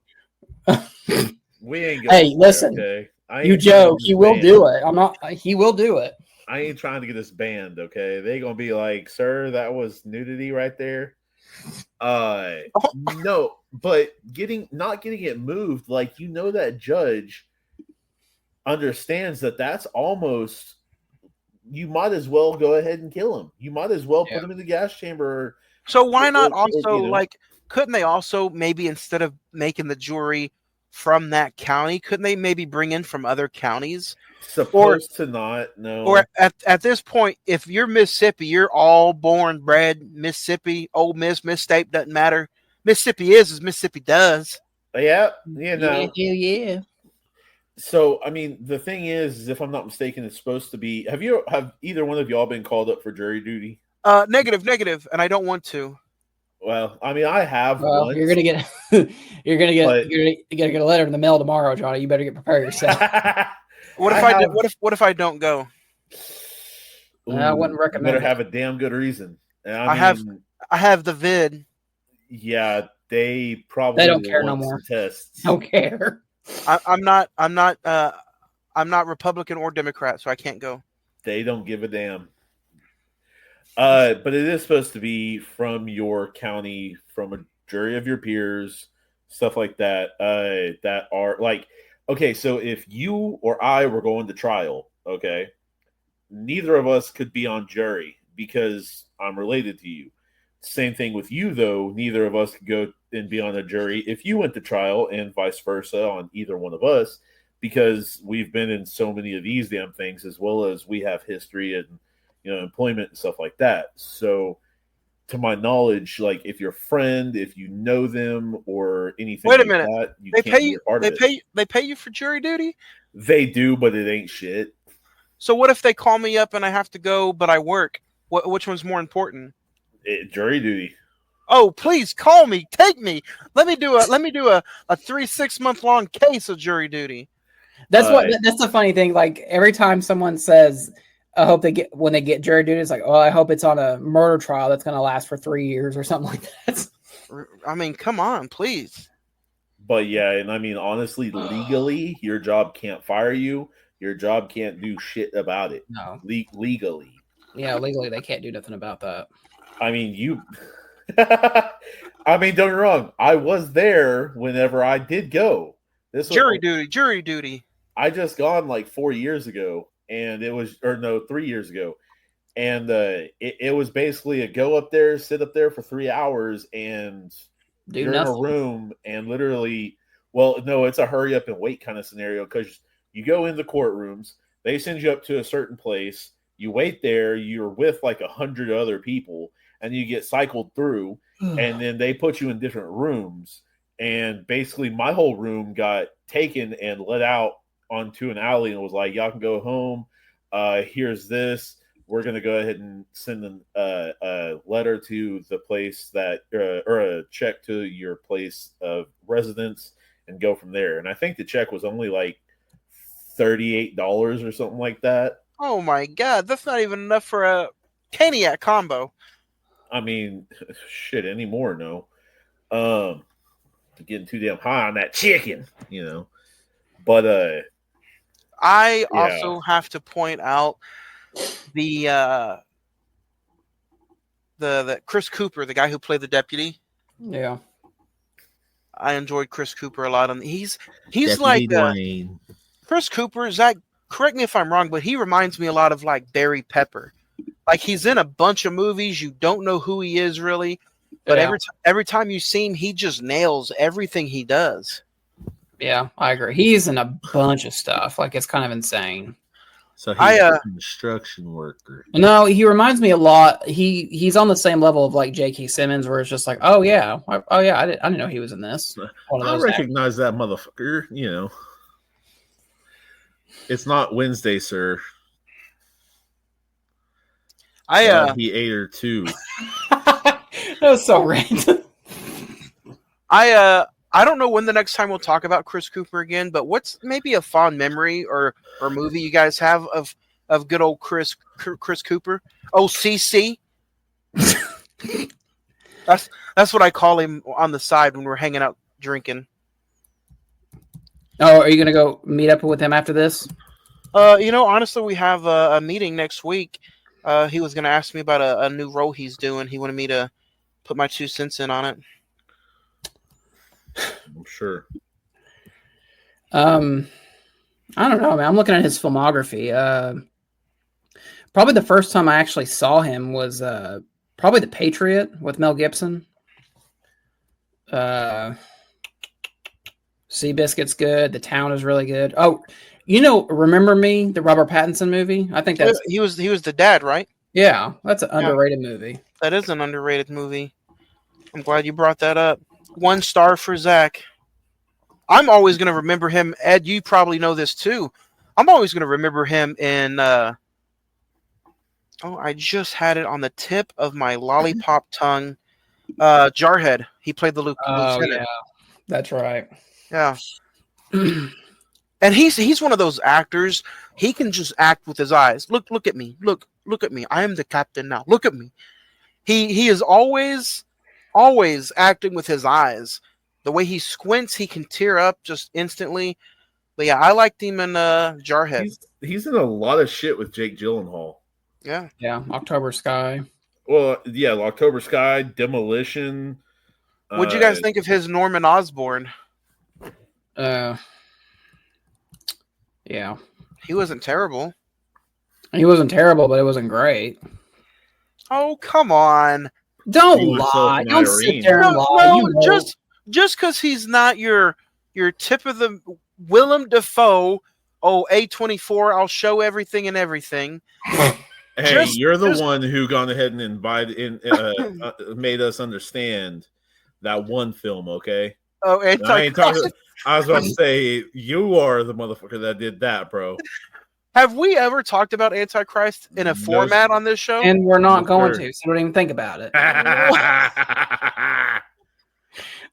we ain't going Hey, there, listen. okay? I You ain't trying to joke. get He this will banned. do it. I'm not. He will do it. I ain't trying to get this banned, okay? They gonna be like, sir, that was nudity right there. No, but not getting it moved, like that judge understands that that's almost you might as well go ahead and kill him. You might as well put him in the gas chamber. So why not Or, also you know. like? Couldn't they also maybe instead of making the jury from that county, couldn't they maybe bring in from other counties? Supposed to not, no. Or at this point, if you're Mississippi, you're all born, bred Mississippi, Ole Miss, Mississippi, doesn't matter. Mississippi is as Mississippi does. Yeah, you know. Yeah. So I mean, the thing is, if I'm not mistaken, it's supposed to be. Have either one of y'all been called up for jury duty? Negative, and I don't want to. Well, I mean, I have Well, once. you're gonna get you're gonna get a letter in the mail tomorrow, Johnny. You better get prepared yourself. What if what if I don't go? I wouldn't recommend Better it. have a damn good reason. And I have the vid. Yeah, they probably They don't care no want more. some tests. Don't care. I'm not Republican or Democrat, so I can't go. They don't give a damn. But it is supposed to be from your county, from a jury of your peers, stuff like that. That are like, okay, so if you or I were going to trial, okay, neither of us could be on jury because I'm related to you. Same thing with you, though. Neither of us could go and be on a jury if you went to trial, and vice versa on either one of us, because we've been in so many of these damn things, as well as we have history and employment and stuff like that. So, to my knowledge, like if your friend, if you know them or anything, Wait a like minute. that, you They can't pay be you. a part of it. They pay you for jury duty. They do, but it ain't shit. So what if they call me up and I have to go, but I work? Which one's more important? Jury duty. Oh, please call me. Take me. Let me do a 3-6 month long case of jury duty. That's the funny thing. Like every time someone says, "I hope when they get jury duty," it's like, "Oh, I hope it's on a murder trial that's going to last for 3 years or something like that." I mean, come on, please. But yeah, and I mean, honestly, legally, your job can't fire you. Your job can't do shit about it. No. Legally. Yeah, legally they can't do nothing about that. I mean, I mean, don't get me wrong. I was there whenever I did go. Jury duty. I just gone like 4 years ago, and 3 years ago. And it was basically a go up there, sit up there for 3 hours, and you're in a room, and literally, well, no, it's a hurry up and wait kind of scenario, because you go in the courtrooms, they send you up to a certain place, you wait there, you're with like 100 other people, and you get cycled through, and then they put you in different rooms, and basically my whole room got taken and let out onto an alley, and was like, y'all can go home. Here's this. We're going to go ahead and send a letter to the place that, or a check to your place of residence, and go from there. And I think the check was only like $38 or something like that. Oh my God, that's not even enough for a Caniac combo. I mean, shit, anymore, no. Getting too damn high on that chicken, But I also have to point out the Chris Cooper, the guy who played the deputy. Yeah, I enjoyed Chris Cooper a lot. He's Deputy like Dwayne. Chris Cooper. Zach, correct me if I'm wrong, but he reminds me a lot of like Barry Pepper. Like he's in a bunch of movies, you don't know who he is really, but every time you see him, he just nails everything he does. Yeah, I agree. He's in a bunch of stuff. Like it's kind of insane. So he's a construction worker. No, he reminds me a lot. He's on the same level of like J.K. Simmons, where it's just like, oh yeah, I didn't know he was in this. I recognize that motherfucker. It's not Wednesday, sir. He ate her too. That was so random. I I don't know when the next time we'll talk about Chris Cooper again, but what's maybe a fond memory or movie you guys have of good old Chris Cooper? Oh, CC. That's what I call him on the side when we're hanging out drinking. Oh, are you gonna go meet up with him after this? Honestly, we have a meeting next week. He was going to ask me about a new role he's doing. He wanted me to put my 2 cents in on it. I'm sure. I don't know, man. I'm looking at his filmography. Probably the first time I actually saw him was probably The Patriot with Mel Gibson. Seabiscuit's good. The Town is really good. Oh, Remember Me, the Robert Pattinson movie? I think that's he was the dad, right? Yeah, that's an underrated movie. That is an underrated movie. I'm glad you brought that up. 1 star for Zach. I'm always going to remember him. Ed, you probably know this too. I'm always going to remember him in I just had it on the tip of my lollipop tongue. Jarhead. He played the lieutenant. Yeah, that's right. Yeah. And he's one of those actors. He can just act with his eyes. Look at me. Look at me. I am the captain now. Look at me. He is always acting with his eyes. The way he squints, he can tear up just instantly. But yeah, I liked him in Jarhead. He's in a lot of shit with Jake Gyllenhaal. Yeah. Yeah, October Sky. Well, yeah, October Sky, Demolition. What'd you guys think of his Norman Osborn? Yeah. He wasn't terrible. He wasn't terrible, but it wasn't great. Oh, come on. Don't lie. Don't sit there and lie. No, just because he's not your tip of the Willem Dafoe, A24, I'll show everything and everything. Hey, you're the one who gone ahead and made us understand that one film, okay? Oh, and I ain't talking. I was about to say you are the motherfucker that did that, bro. Have we ever talked about Antichrist in a format on this show? And we're not going to, so don't even think about it.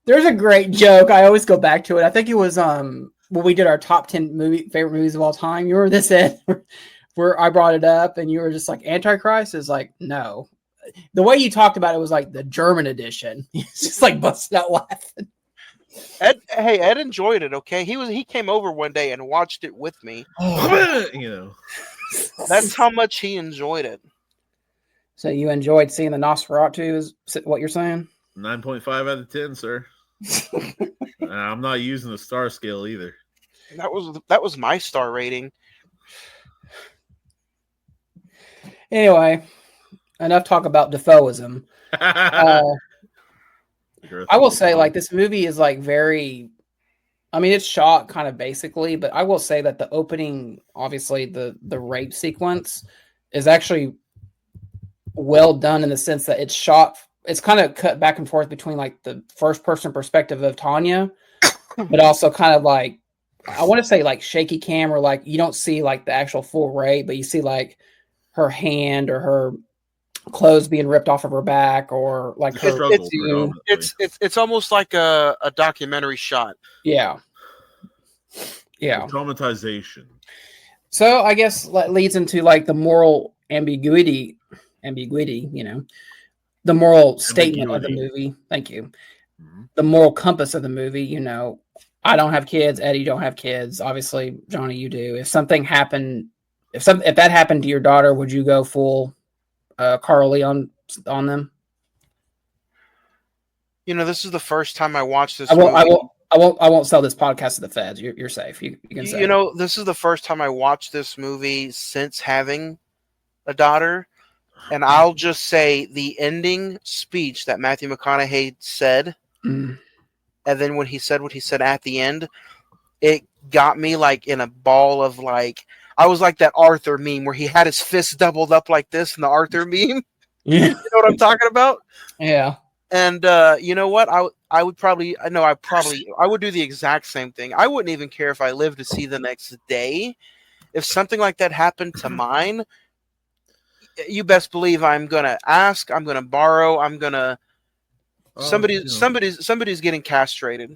There's a great joke. I always go back to it. I think it was when we did our top 10 favorite movies of all time. You remember this, Ed? Where I brought it up and you were just like, Antichrist is like, no. The way you talked about it was like the German edition. It's just like busting out laughing. Ed enjoyed it, okay? He came over one day and watched it with me. That's how much he enjoyed it. So you enjoyed seeing the Nosferatu, is what you're saying? 9.5 out of 10, sir. I'm not using the star scale either. That was my star rating. Anyway, enough talk about Defoeism. I will say, like, this movie is like very. I mean, it's shot kind of basically, but I will say that the opening, obviously, the rape sequence is actually well done in the sense that it's shot. It's kind of cut back and forth between like the first person perspective of Tanya, but also kind of like, I want to say like shaky cam, or like you don't see like the actual full rape, but you see like her hand or her clothes being ripped off of her back, or like her. It's almost like a documentary shot. Yeah. Traumatization. So I guess that leads into like the moral ambiguity, the moral statement of the movie. Thank you. Mm-hmm. The moral compass of the movie. I don't have kids. Eddie, don't have kids. Obviously, Johnny, you do. If something happened, if that happened to your daughter, would you go full Carly on them? This is the first time I watched this. I won't sell this podcast to the feds. You're safe. You can say. This is the first time I watched this movie since having a daughter, and I'll just say the ending speech that Matthew McConaughey said, and then when he said what he said at the end, it got me like in a ball of like. I was like that Arthur meme where he had his fists doubled up like this in the Arthur meme. Yeah. You know what I'm talking about? Yeah. And you know what? I would do the exact same thing. I wouldn't even care if I lived to see the next day. If something like that happened to mine, you best believe I'm gonna ask, I'm gonna borrow, I'm gonna somebody's getting castrated.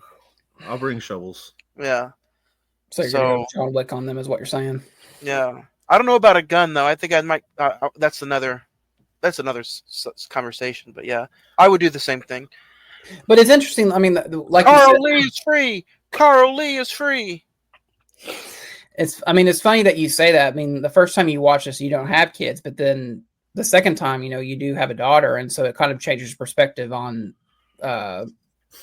I'll bring shovels. Yeah. So you're gonna go John Wick on them, is what you're saying? Yeah. I don't know about a gun though. I think I might. That's another conversation. But yeah, I would do the same thing. But it's interesting. I mean, like Carl Lee is free. Carl Lee is free. It's funny that you say that. I mean, the first time you watch this, you don't have kids, but then the second time, you do have a daughter, and so it kind of changes your perspective on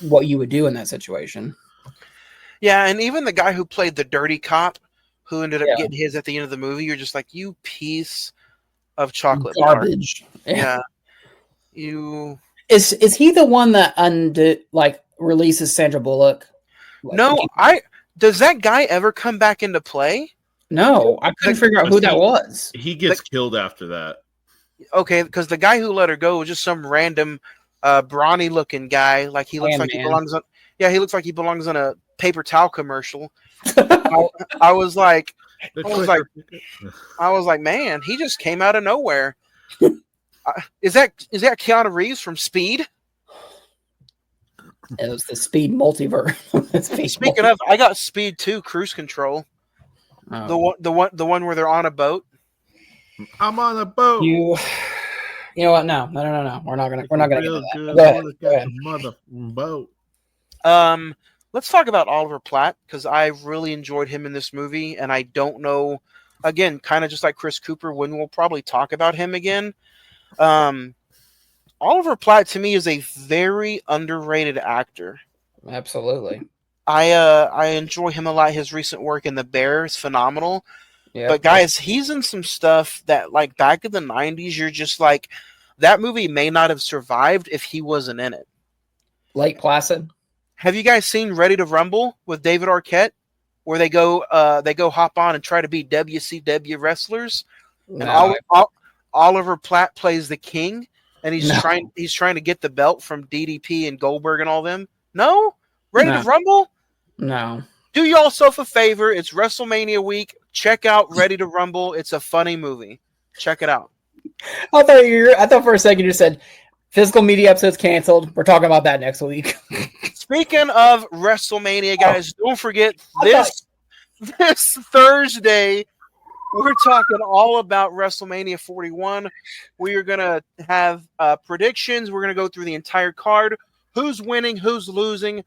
what you would do in that situation. Yeah, and even the guy who played the dirty cop, who ended up getting his at the end of the movie, you're just like, you piece of chocolate garbage. Yeah. You is he the one that releases Sandra Bullock? Does that guy ever come back into play? No, I couldn't figure out who that was. He gets killed after that. Okay, because the guy who let her go was just some random brawny looking guy. Like he looks he belongs on. Yeah, he looks like he belongs on a paper towel commercial. I was like, man, he just came out of nowhere. Is that Keanu Reeves from Speed? It was the Speed multiverse. Speaking of, I got Speed 2 Cruise Control. Oh. The one where they're on a boat. I'm on a boat. You know what? No. We're not gonna get into that. Go ahead. Mother boat. Let's talk about Oliver Platt, because I really enjoyed him in this movie, and I don't know, again, kind of just like Chris Cooper, when we'll probably talk about him again. Oliver Platt to me is a very underrated actor. Absolutely. I enjoy him a lot. His recent work in The Bear is phenomenal. Yeah. But guys, he's in some stuff that, like, back in the 90s, you're just like, that movie may not have survived if he wasn't in it. Lake Placid. Have you guys seen Ready to Rumble with David Arquette, where they go hop on and try to be WCW wrestlers? No. And Oliver Platt plays the king, and he's trying to get the belt from DDP and Goldberg and all them. No? Ready to Rumble? No. Do yourself a favor. It's WrestleMania week. Check out Ready to Rumble. It's a funny movie. Check it out. I thought for a second you said physical media episode's canceled. We're talking about that next week. Speaking of WrestleMania, guys, don't forget this Thursday, we're talking all about WrestleMania 41. We are going to have predictions. We're going to go through the entire card, who's winning, who's losing,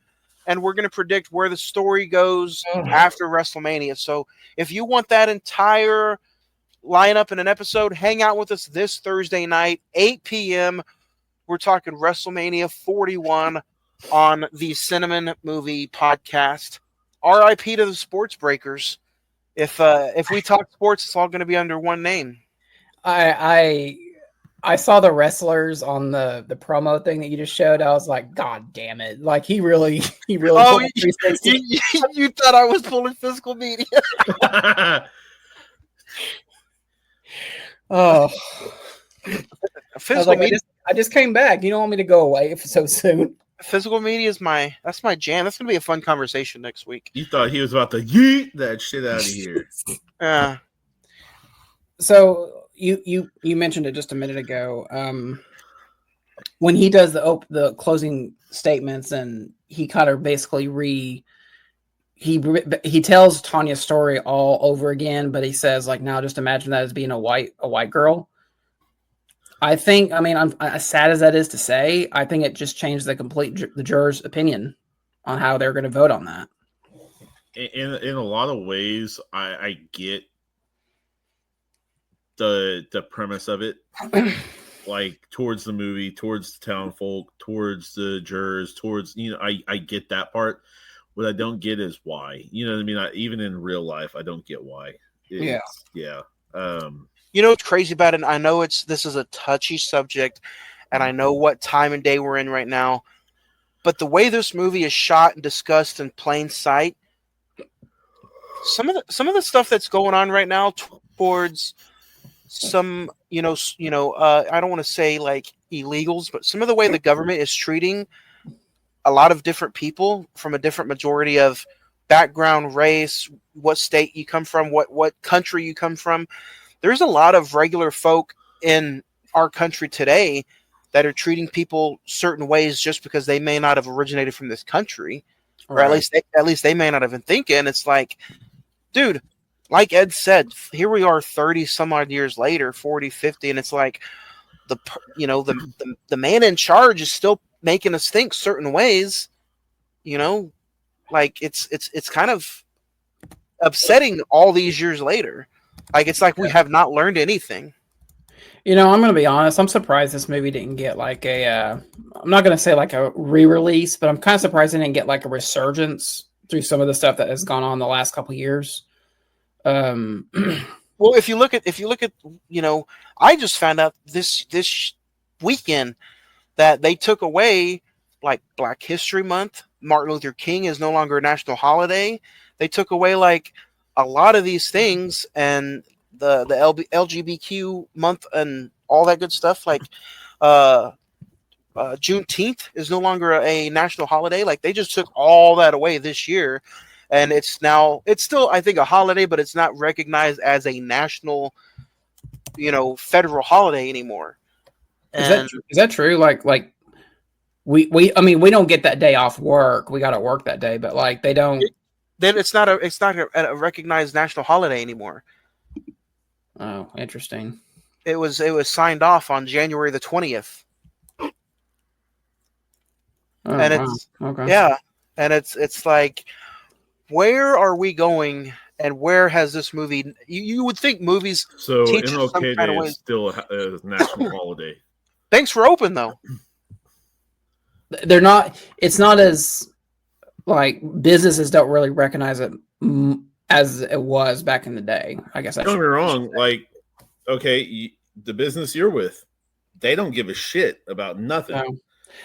and we're going to predict where the story goes after WrestleMania. So if you want that entire lineup in an episode, hang out with us this Thursday night, 8 p.m. We're talking WrestleMania 41 on the Cine-Men movie podcast. RIP to the sports breakers. If we talk sports, it's all going to be under one name. I saw the wrestlers on the promo thing that you just showed. I was like, God damn it! Like he really. Oh, you thought I was pulling physical media? Oh, physical media. I just came back. You don't want me to go away so soon. Physical media is my jam. That's gonna be a fun conversation next week. You thought he was about to yeet that shit out of here. So you mentioned it just a minute ago. When he does the closing statements, and he kind of basically he tells Tanya's story all over again, but he says, like, now just imagine that as being a white girl. I think, I'm as sad as that is to say, I think it just changed the jurors' opinion on how they're going to vote on that. In a lot of ways, I get the premise of it, like towards the movie, towards the town folk, towards the jurors, towards, I get that part. What I don't get is why. You know what I mean? Even in real life, I don't get why. Yeah. You know what's crazy about it? I know this is a touchy subject, and I know what time and day we're in right now, but the way this movie is shot and discussed in plain sight, some of the stuff that's going on right now towards some, I don't want to say like illegals, but some of the way the government is treating a lot of different people from a different majority of background, race, what state you come from, what country you come from. There's a lot of regular folk in our country today that are treating people certain ways just because they may not have originated from this country. or at least they may not have been thinking. It's like, dude, like Ed said, here we are 30 some odd years later, 40, 50, and it's like the man in charge is still making us think certain ways, like it's kind of upsetting all these years later. Like it's like we have not learned anything. I'm going to be honest. I'm surprised this movie didn't get like I'm not going to say like a re-release, but I'm kind of surprised it didn't get like a resurgence through some of the stuff that has gone on the last couple of years. Well, if you look at, I just found out this weekend that they took away like Black History Month. Martin Luther King is no longer a national holiday. They took away like a lot of these things, and the LGBTQ month and all that good stuff. Like Juneteenth is no longer a national holiday. Like they just took all that away this year, and it's still, I think, a holiday, but it's not recognized as a national, federal holiday anymore. Is that true? Like we don't get that day off work. We got to work that day, but like they don't. Then it's not a recognized national holiday anymore. Oh, interesting. It was signed off on January the 20th. Oh, And wow. it's Okay. yeah, and it's like, where are we going, and where has this movie? You would think movies. So teach us some MLK kind of Day way. is still a national holiday. Thanks for open though. They're not. It's not as like businesses don't really recognize it as it was back in the day. I guess. Don't get me wrong. Like, okay, the business you're with, they don't give a shit about nothing. No.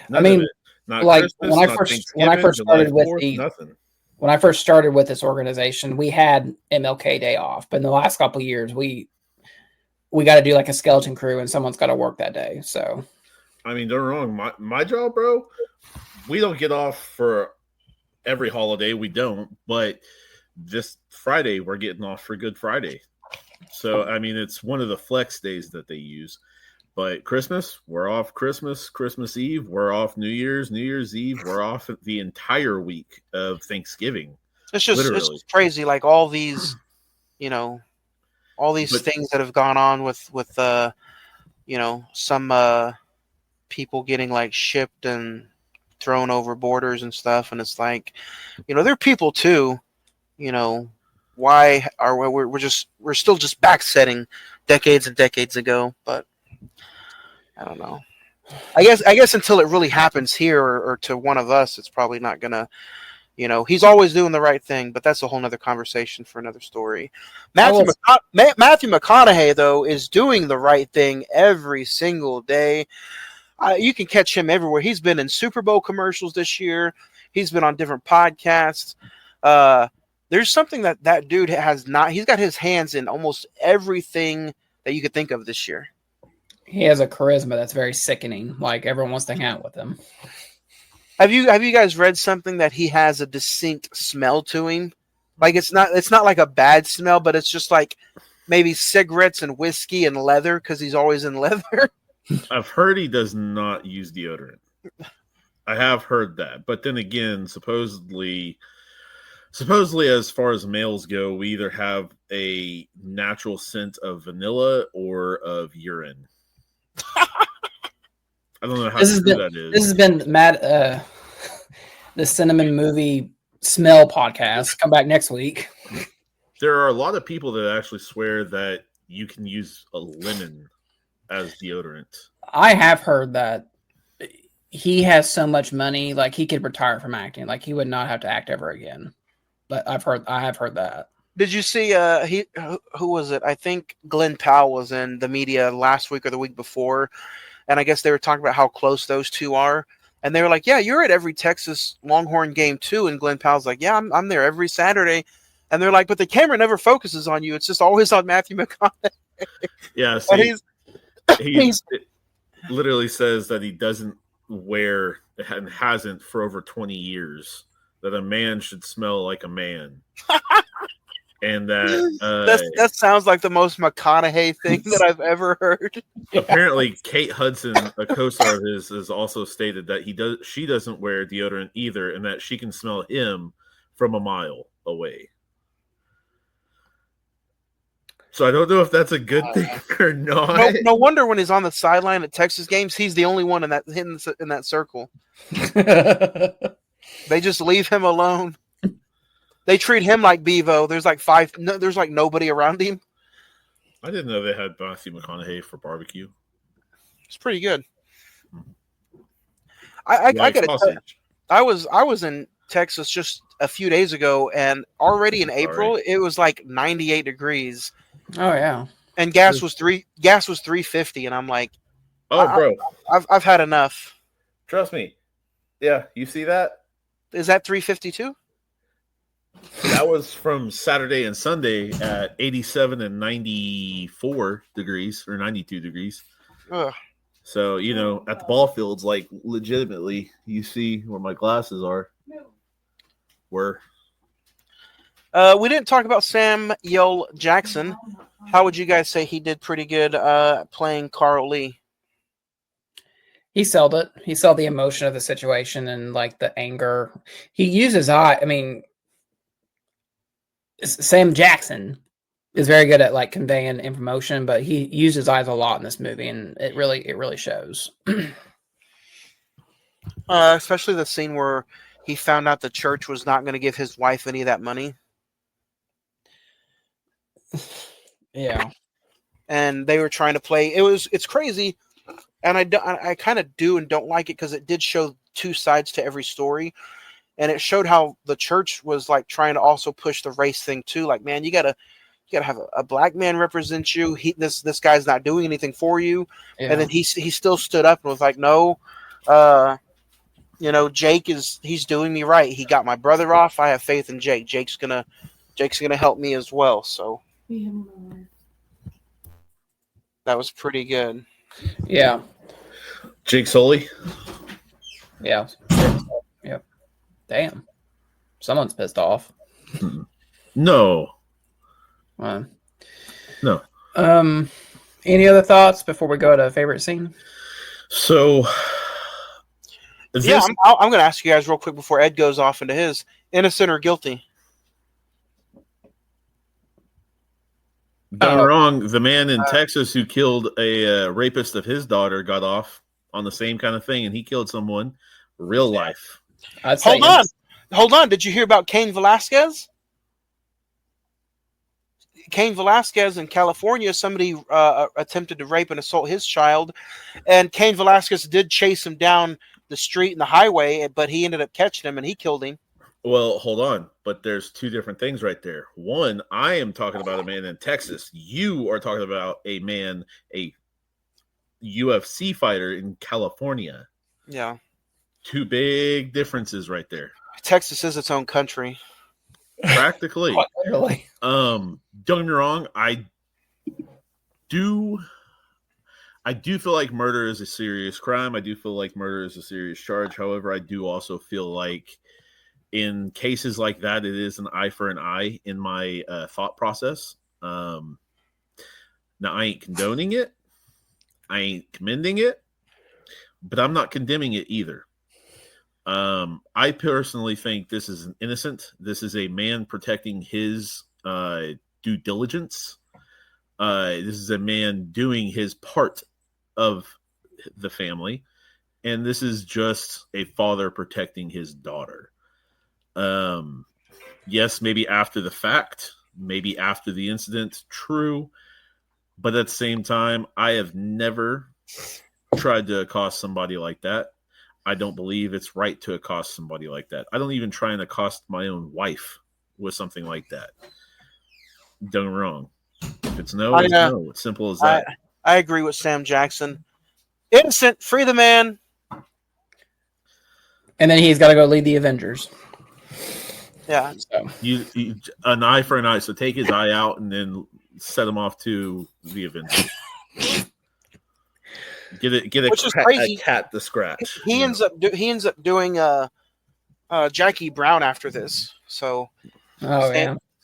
None I mean, of it. Not like Christmas, when I not first Thanksgiving, started July with 4th, nothing. when I first started with this organization, we had MLK Day off, but in the last couple of years, we got to do like a skeleton crew, and someone's got to work that day. So, I mean, don't get me wrong. My job, bro, we don't get off for every holiday. We don't, but this Friday we're getting off for Good Friday. So I mean, it's one of the flex days that they use. But Christmas, we're off Christmas Eve, we're off New Year's Eve, we're off the entire week of Thanksgiving. It's just crazy. Like all these, all these things that have gone on with some people getting like shipped and thrown over borders and stuff, and it's like, they're people too. Why are we're still just backsetting decades and decades ago? But I don't know. I guess until it really happens here or to one of us, it's probably not gonna. He's always doing the right thing, but that's a whole nother conversation for another story. Matthew McConaughey, though, is doing the right thing every single day. You can catch him everywhere. He's been in Super Bowl commercials this year. He's been on different podcasts. There's something that dude has not. He's got his hands in almost everything that you could think of this year. he has a charisma that's very sickening. Like everyone wants to hang out with him. Have you guys read something that he has a distinct smell to him? Like it's not like a bad smell, but it's just like maybe cigarettes and whiskey and leather because he's always in leather. I've heard he does not use deodorant. I have heard that, but then again, supposedly, as far as males go, we either have a natural scent of vanilla or of urine. I don't know how true that is. This has been Matt, the Cine-Men movie smell podcast. Come back next week. There are a lot of people that actually swear that you can use a lemon as deodorant. I have heard that he has so much money, like he could retire from acting. Like he would not have to act ever again. But I have heard that. Did you see who was it? I think Glenn Powell was in the media last week or the week before, and I guess they were talking about how close those two are. And they were like, "Yeah, you're at every Texas Longhorn game too." And Glenn Powell's like, "Yeah, I'm there every Saturday." And they're like, "But the camera never focuses on you. It's just always on Matthew McConaughey." Yeah, see, he literally says that he doesn't wear and hasn't for over 20 years. That a man should smell like a man. and that that sounds like the most McConaughey thing that I've ever heard. apparently Kate Hudson, a co-star of his, has also stated that she doesn't wear deodorant either, and that she can smell him from a mile away. So I don't know if that's a good thing or not. No wonder when he's on the sideline at Texas games, he's the only one in that circle. They just leave him alone. They treat him like Bevo. There's like nobody around him. I didn't know they had Matthew McConaughey for barbecue. It's pretty good. I gotta tell you, I was in Texas just a few days ago, and already in April it was like 98 degrees. Oh yeah, and gas was $3.50, and I'm like, bro, I've had enough. Trust me. Yeah, you see that? Is that $3.50 too? That was from Saturday and Sunday at 87 and 94 degrees or 92 degrees. Ugh. So, at the ball fields, like legitimately, you see where my glasses are. Where? We didn't talk about Samuel Jackson. How would you guys say he did pretty good playing Carl Lee? He sold it. He sold the emotion of the situation and like the anger. He used his eye. I mean, Sam Jackson is very good at like conveying information, but he used his eyes a lot in this movie, and it really shows. Especially the scene where he found out the church was not going to give his wife any of that money. Yeah, and they were trying to play. It's crazy, and I kind of do and don't like it because it did show two sides to every story. And it showed how the church was like trying to also push the race thing too. Like, man, you gotta have a black man represent you. This guy's not doing anything for you. Yeah. And then he still stood up and was like, no, Jake he's doing me right. He got my brother off. I have faith in Jake. Jake's gonna help me as well. So that was pretty good. Yeah. Jake Sully. Yeah. Yep. Damn. Someone's pissed off. No. No. Any other thoughts before we go to favorite scene? So I'm going to ask you guys real quick before Ed goes off into his innocent or guilty. Don't wrong. The man in Texas who killed a rapist of his daughter got off on the same kind of thing, and he killed someone real life. Hold on. Did you hear about Cain Velasquez? Cain Velasquez in California, somebody attempted to rape and assault his child, and Cain Velasquez did chase him down the street and the highway, but he ended up catching him and he killed him. Well, hold on, but there's two different things right there. One, I am talking about a man in Texas. You are talking about a UFC fighter in California. Yeah. Two big differences right there. Texas is its own country. Practically. Really? Don't get me wrong, I do feel like murder is a serious crime. I do feel like murder is a serious charge. However, I do also feel like in cases like that, it is an eye for an eye in my thought process. Now, I ain't condoning it. I ain't commending it. But I'm not condemning it either. I personally think this is innocent. This is a man protecting his due diligence. This is a man doing his part of the family. And this is just a father protecting his daughter. Yes, maybe after the fact, maybe after the incident, true. But at the same time, I have never tried to accost somebody like that. I don't believe it's right to accost somebody like that. I don't even try and accost my own wife with something like that. Don't get me wrong. If it's no, it's no. It's simple as that. I agree with Sam Jackson. Innocent, free the man. And then he's got to go lead the Avengers. Yeah. So. You an eye for an eye. So take his eye out and then set him off to the Avengers. Get a cat to scratch. He ends up doing Jackie Brown after this. So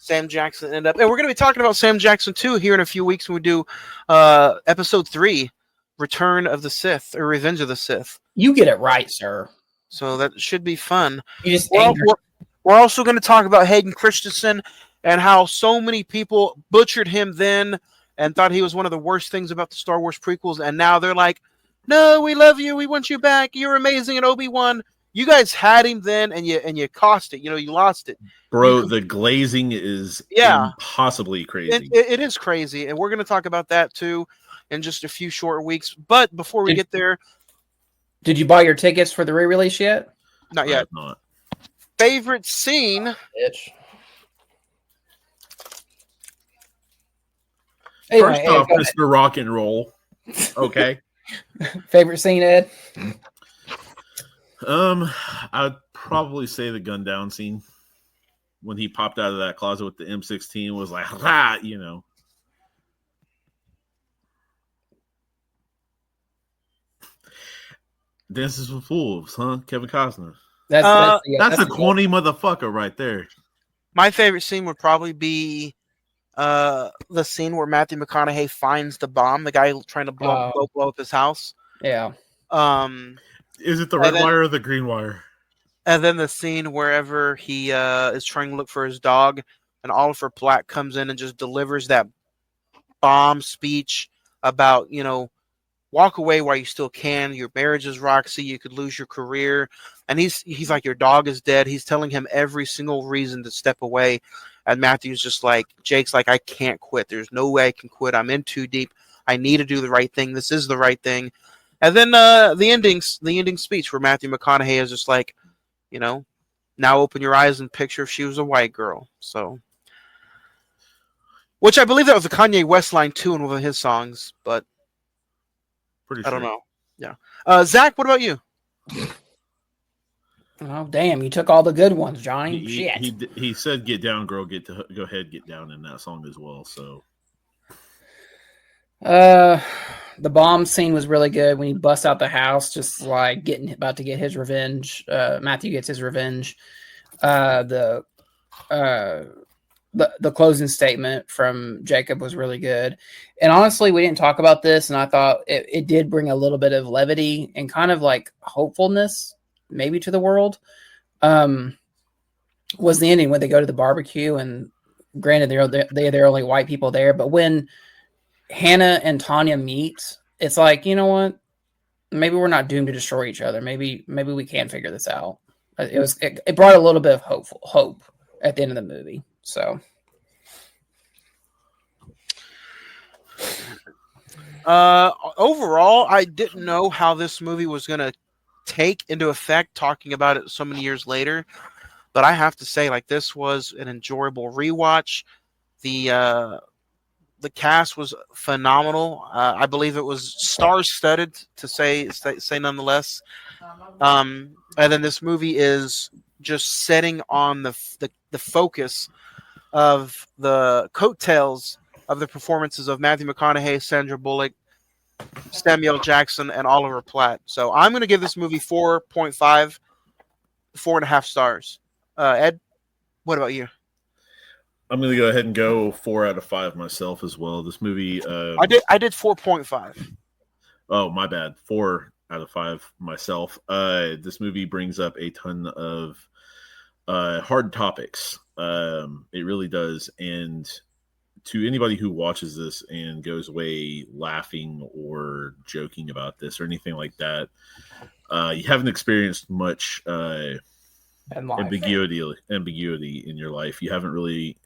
Sam Jackson ended up, and we're going to be talking about Sam Jackson too here in a few weeks when we do episode 3, Return of the Sith or Revenge of the Sith. You get it right, sir. So that should be fun. You just We're also going to talk about Hayden Christensen and how so many people butchered him then and thought he was one of the worst things about the Star Wars prequels, and now they're like, "No, we love you. We want you back. You're amazing in Obi-Wan." You guys had him then, and you cost it. You lost it, bro. The glazing is impossibly crazy. It is crazy, and we're going to talk about that too in just a few short weeks. But before we get there, did you buy your tickets for the re-release yet? Not yet. Not. Favorite scene? Bitch. First off, Mr. Rock and Roll. Okay. Favorite scene, Ed? I'd probably say the gun down scene when he popped out of that closet with the M16 was like, Dances with Wolves, huh? Kevin Costner. That's a corny motherfucker right there. My favorite scene would probably be the scene where Matthew McConaughey finds the bomb, the guy trying to blow up his house. Yeah. Is it the red wire or the green wire? And then the scene wherever he is trying to look for his dog, and Oliver Platt comes in and just delivers that bomb speech about, walk away while you still can. Your marriage is Roxy. You could lose your career. And he's like, your dog is dead. He's telling him every single reason to step away. And Matthew's just like, Jake's like, I can't quit. There's no way I can quit. I'm in too deep. I need to do the right thing. This is the right thing. And then the ending speech where Matthew McConaughey is just like, now open your eyes and picture if she was a white girl. So, which I believe that was a Kanye West line too in one of his songs, but I don't know. Yeah. Zach, what about you? Oh, damn. You took all the good ones, Johnny. Shit. He said, get down, girl. Go ahead, get down in that song as well. So, the bomb scene was really good when he busts out the house, just like about to get his revenge. Matthew gets his revenge. The closing statement from Jacob was really good. And honestly, we didn't talk about this, and I thought it did bring a little bit of levity and kind of like hopefulness maybe to the world. Was the ending when they go to the barbecue, and granted they're only white people there, but when Hannah and Tanya meet, it's like, you know what? Maybe we're not doomed to destroy each other. Maybe we can figure this out. It brought a little bit of hope at the end of the movie. So, overall, I didn't know how this movie was going to take into effect talking about it so many years later, but I have to say, like, this was an enjoyable rewatch. The cast was phenomenal. I believe it was star-studded, to say nonetheless. And then this movie is just setting on the focus of the coattails of the performances of Matthew McConaughey, Sandra Bullock, Samuel Jackson, and Oliver Platt. So I'm going to give this movie 4.5, 4.5 stars. Ed, what about you? I'm going to go ahead and go 4 out of 5 myself as well. This movie, I did 4.5. Oh, my bad. 4 out of 5 myself. This movie brings up a ton of hard topics. It really does. And to anybody who watches this and goes away laughing or joking about this or anything like that, you haven't experienced much ambiguity in your life. You haven't really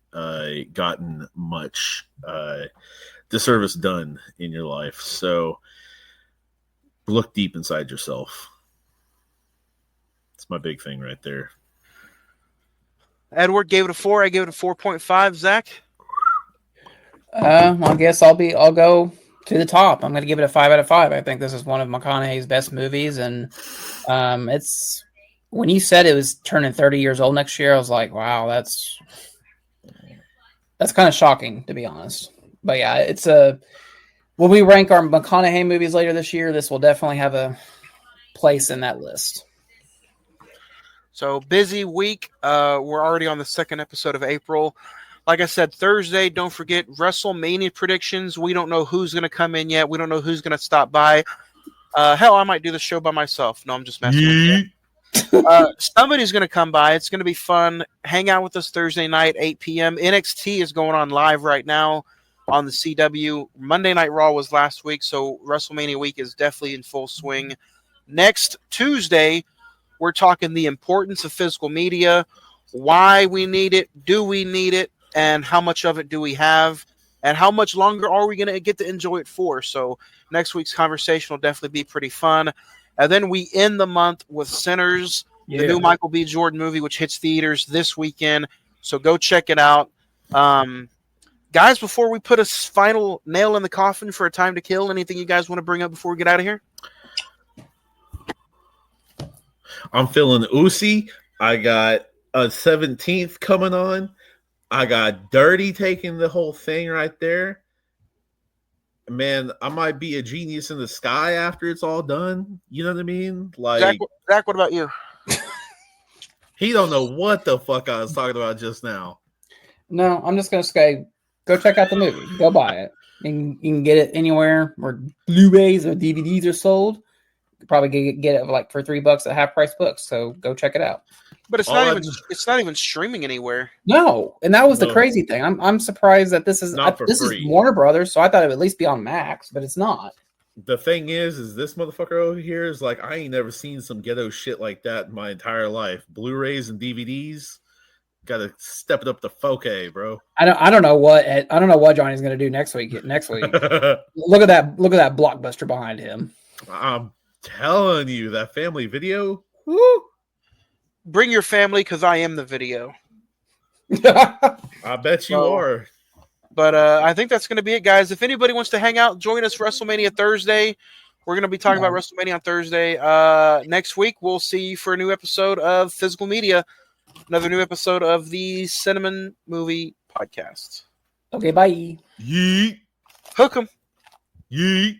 gotten much disservice done in your life. So look deep inside yourself. It's my big thing right there. Edward gave it a 4. I gave it a 4.5. Zach? I guess I'll go to the top. I'm going to give it a 5 out of 5. I think this is one of McConaughey's best movies, and it's when you said it was turning 30 years old next year, I was like, wow, that's kind of shocking, to be honest. But yeah, it's when we rank our McConaughey movies later this year, this will definitely have a place in that list. So busy week. We're already on the second episode of April. Like I said, Thursday, don't forget WrestleMania predictions. We don't know who's going to come in yet. We don't know who's going to stop by. Hell, I might do the show by myself. No, I'm just messing with you. Somebody's going to come by. It's going to be fun. Hang out with us Thursday night, 8 p.m. NXT is going on live right now on the CW. Monday Night Raw was last week, so WrestleMania week is definitely in full swing. Next Tuesday, we're talking the importance of physical media, why we need it, do we need it, and how much of it do we have, and how much longer are we going to get to enjoy it for. So next week's conversation will definitely be pretty fun. And then we end the month with Sinners, the new Michael B. Jordan movie, which hits theaters this weekend. So go check it out. Guys, before we put a final nail in the coffin for A Time to Kill, anything you guys want to bring up before we get out of here? I'm feeling oozy. I got a 17th coming on. I got Dirty taking the whole thing right there. Man, I might be a genius in the sky after it's all done. You know what I mean? Like Zach, what about you? He don't know what the fuck I was talking about just now. No, I'm just gonna say, go check out the movie. Go buy it. You can get it anywhere where Blu-rays or DVDs are sold. You could probably get it like for $3 at half price books. So go check it out. But it's not even streaming anywhere. No, and that was the crazy thing. I'm surprised that this is is Warner Brothers, so I thought it would at least be on Max, but it's not. The thing is this motherfucker over here is like, I ain't never seen some ghetto shit like that in my entire life. Blu-rays and DVDs, gotta step it up to 4K, bro. I don't know what Johnny's gonna do next week. Look at that blockbuster behind him. I'm telling you, that family video. Woo! Bring your family, because I am the video. I bet you are. But I think that's going to be it, guys. If anybody wants to hang out, join us WrestleMania Thursday. We're going to be talking about WrestleMania on Thursday. Next week, we'll see you for a new episode of Physical Media, another new episode of the Cine-Men Movie Podcast. Okay, bye. Yeet. Hook 'em. Yeet.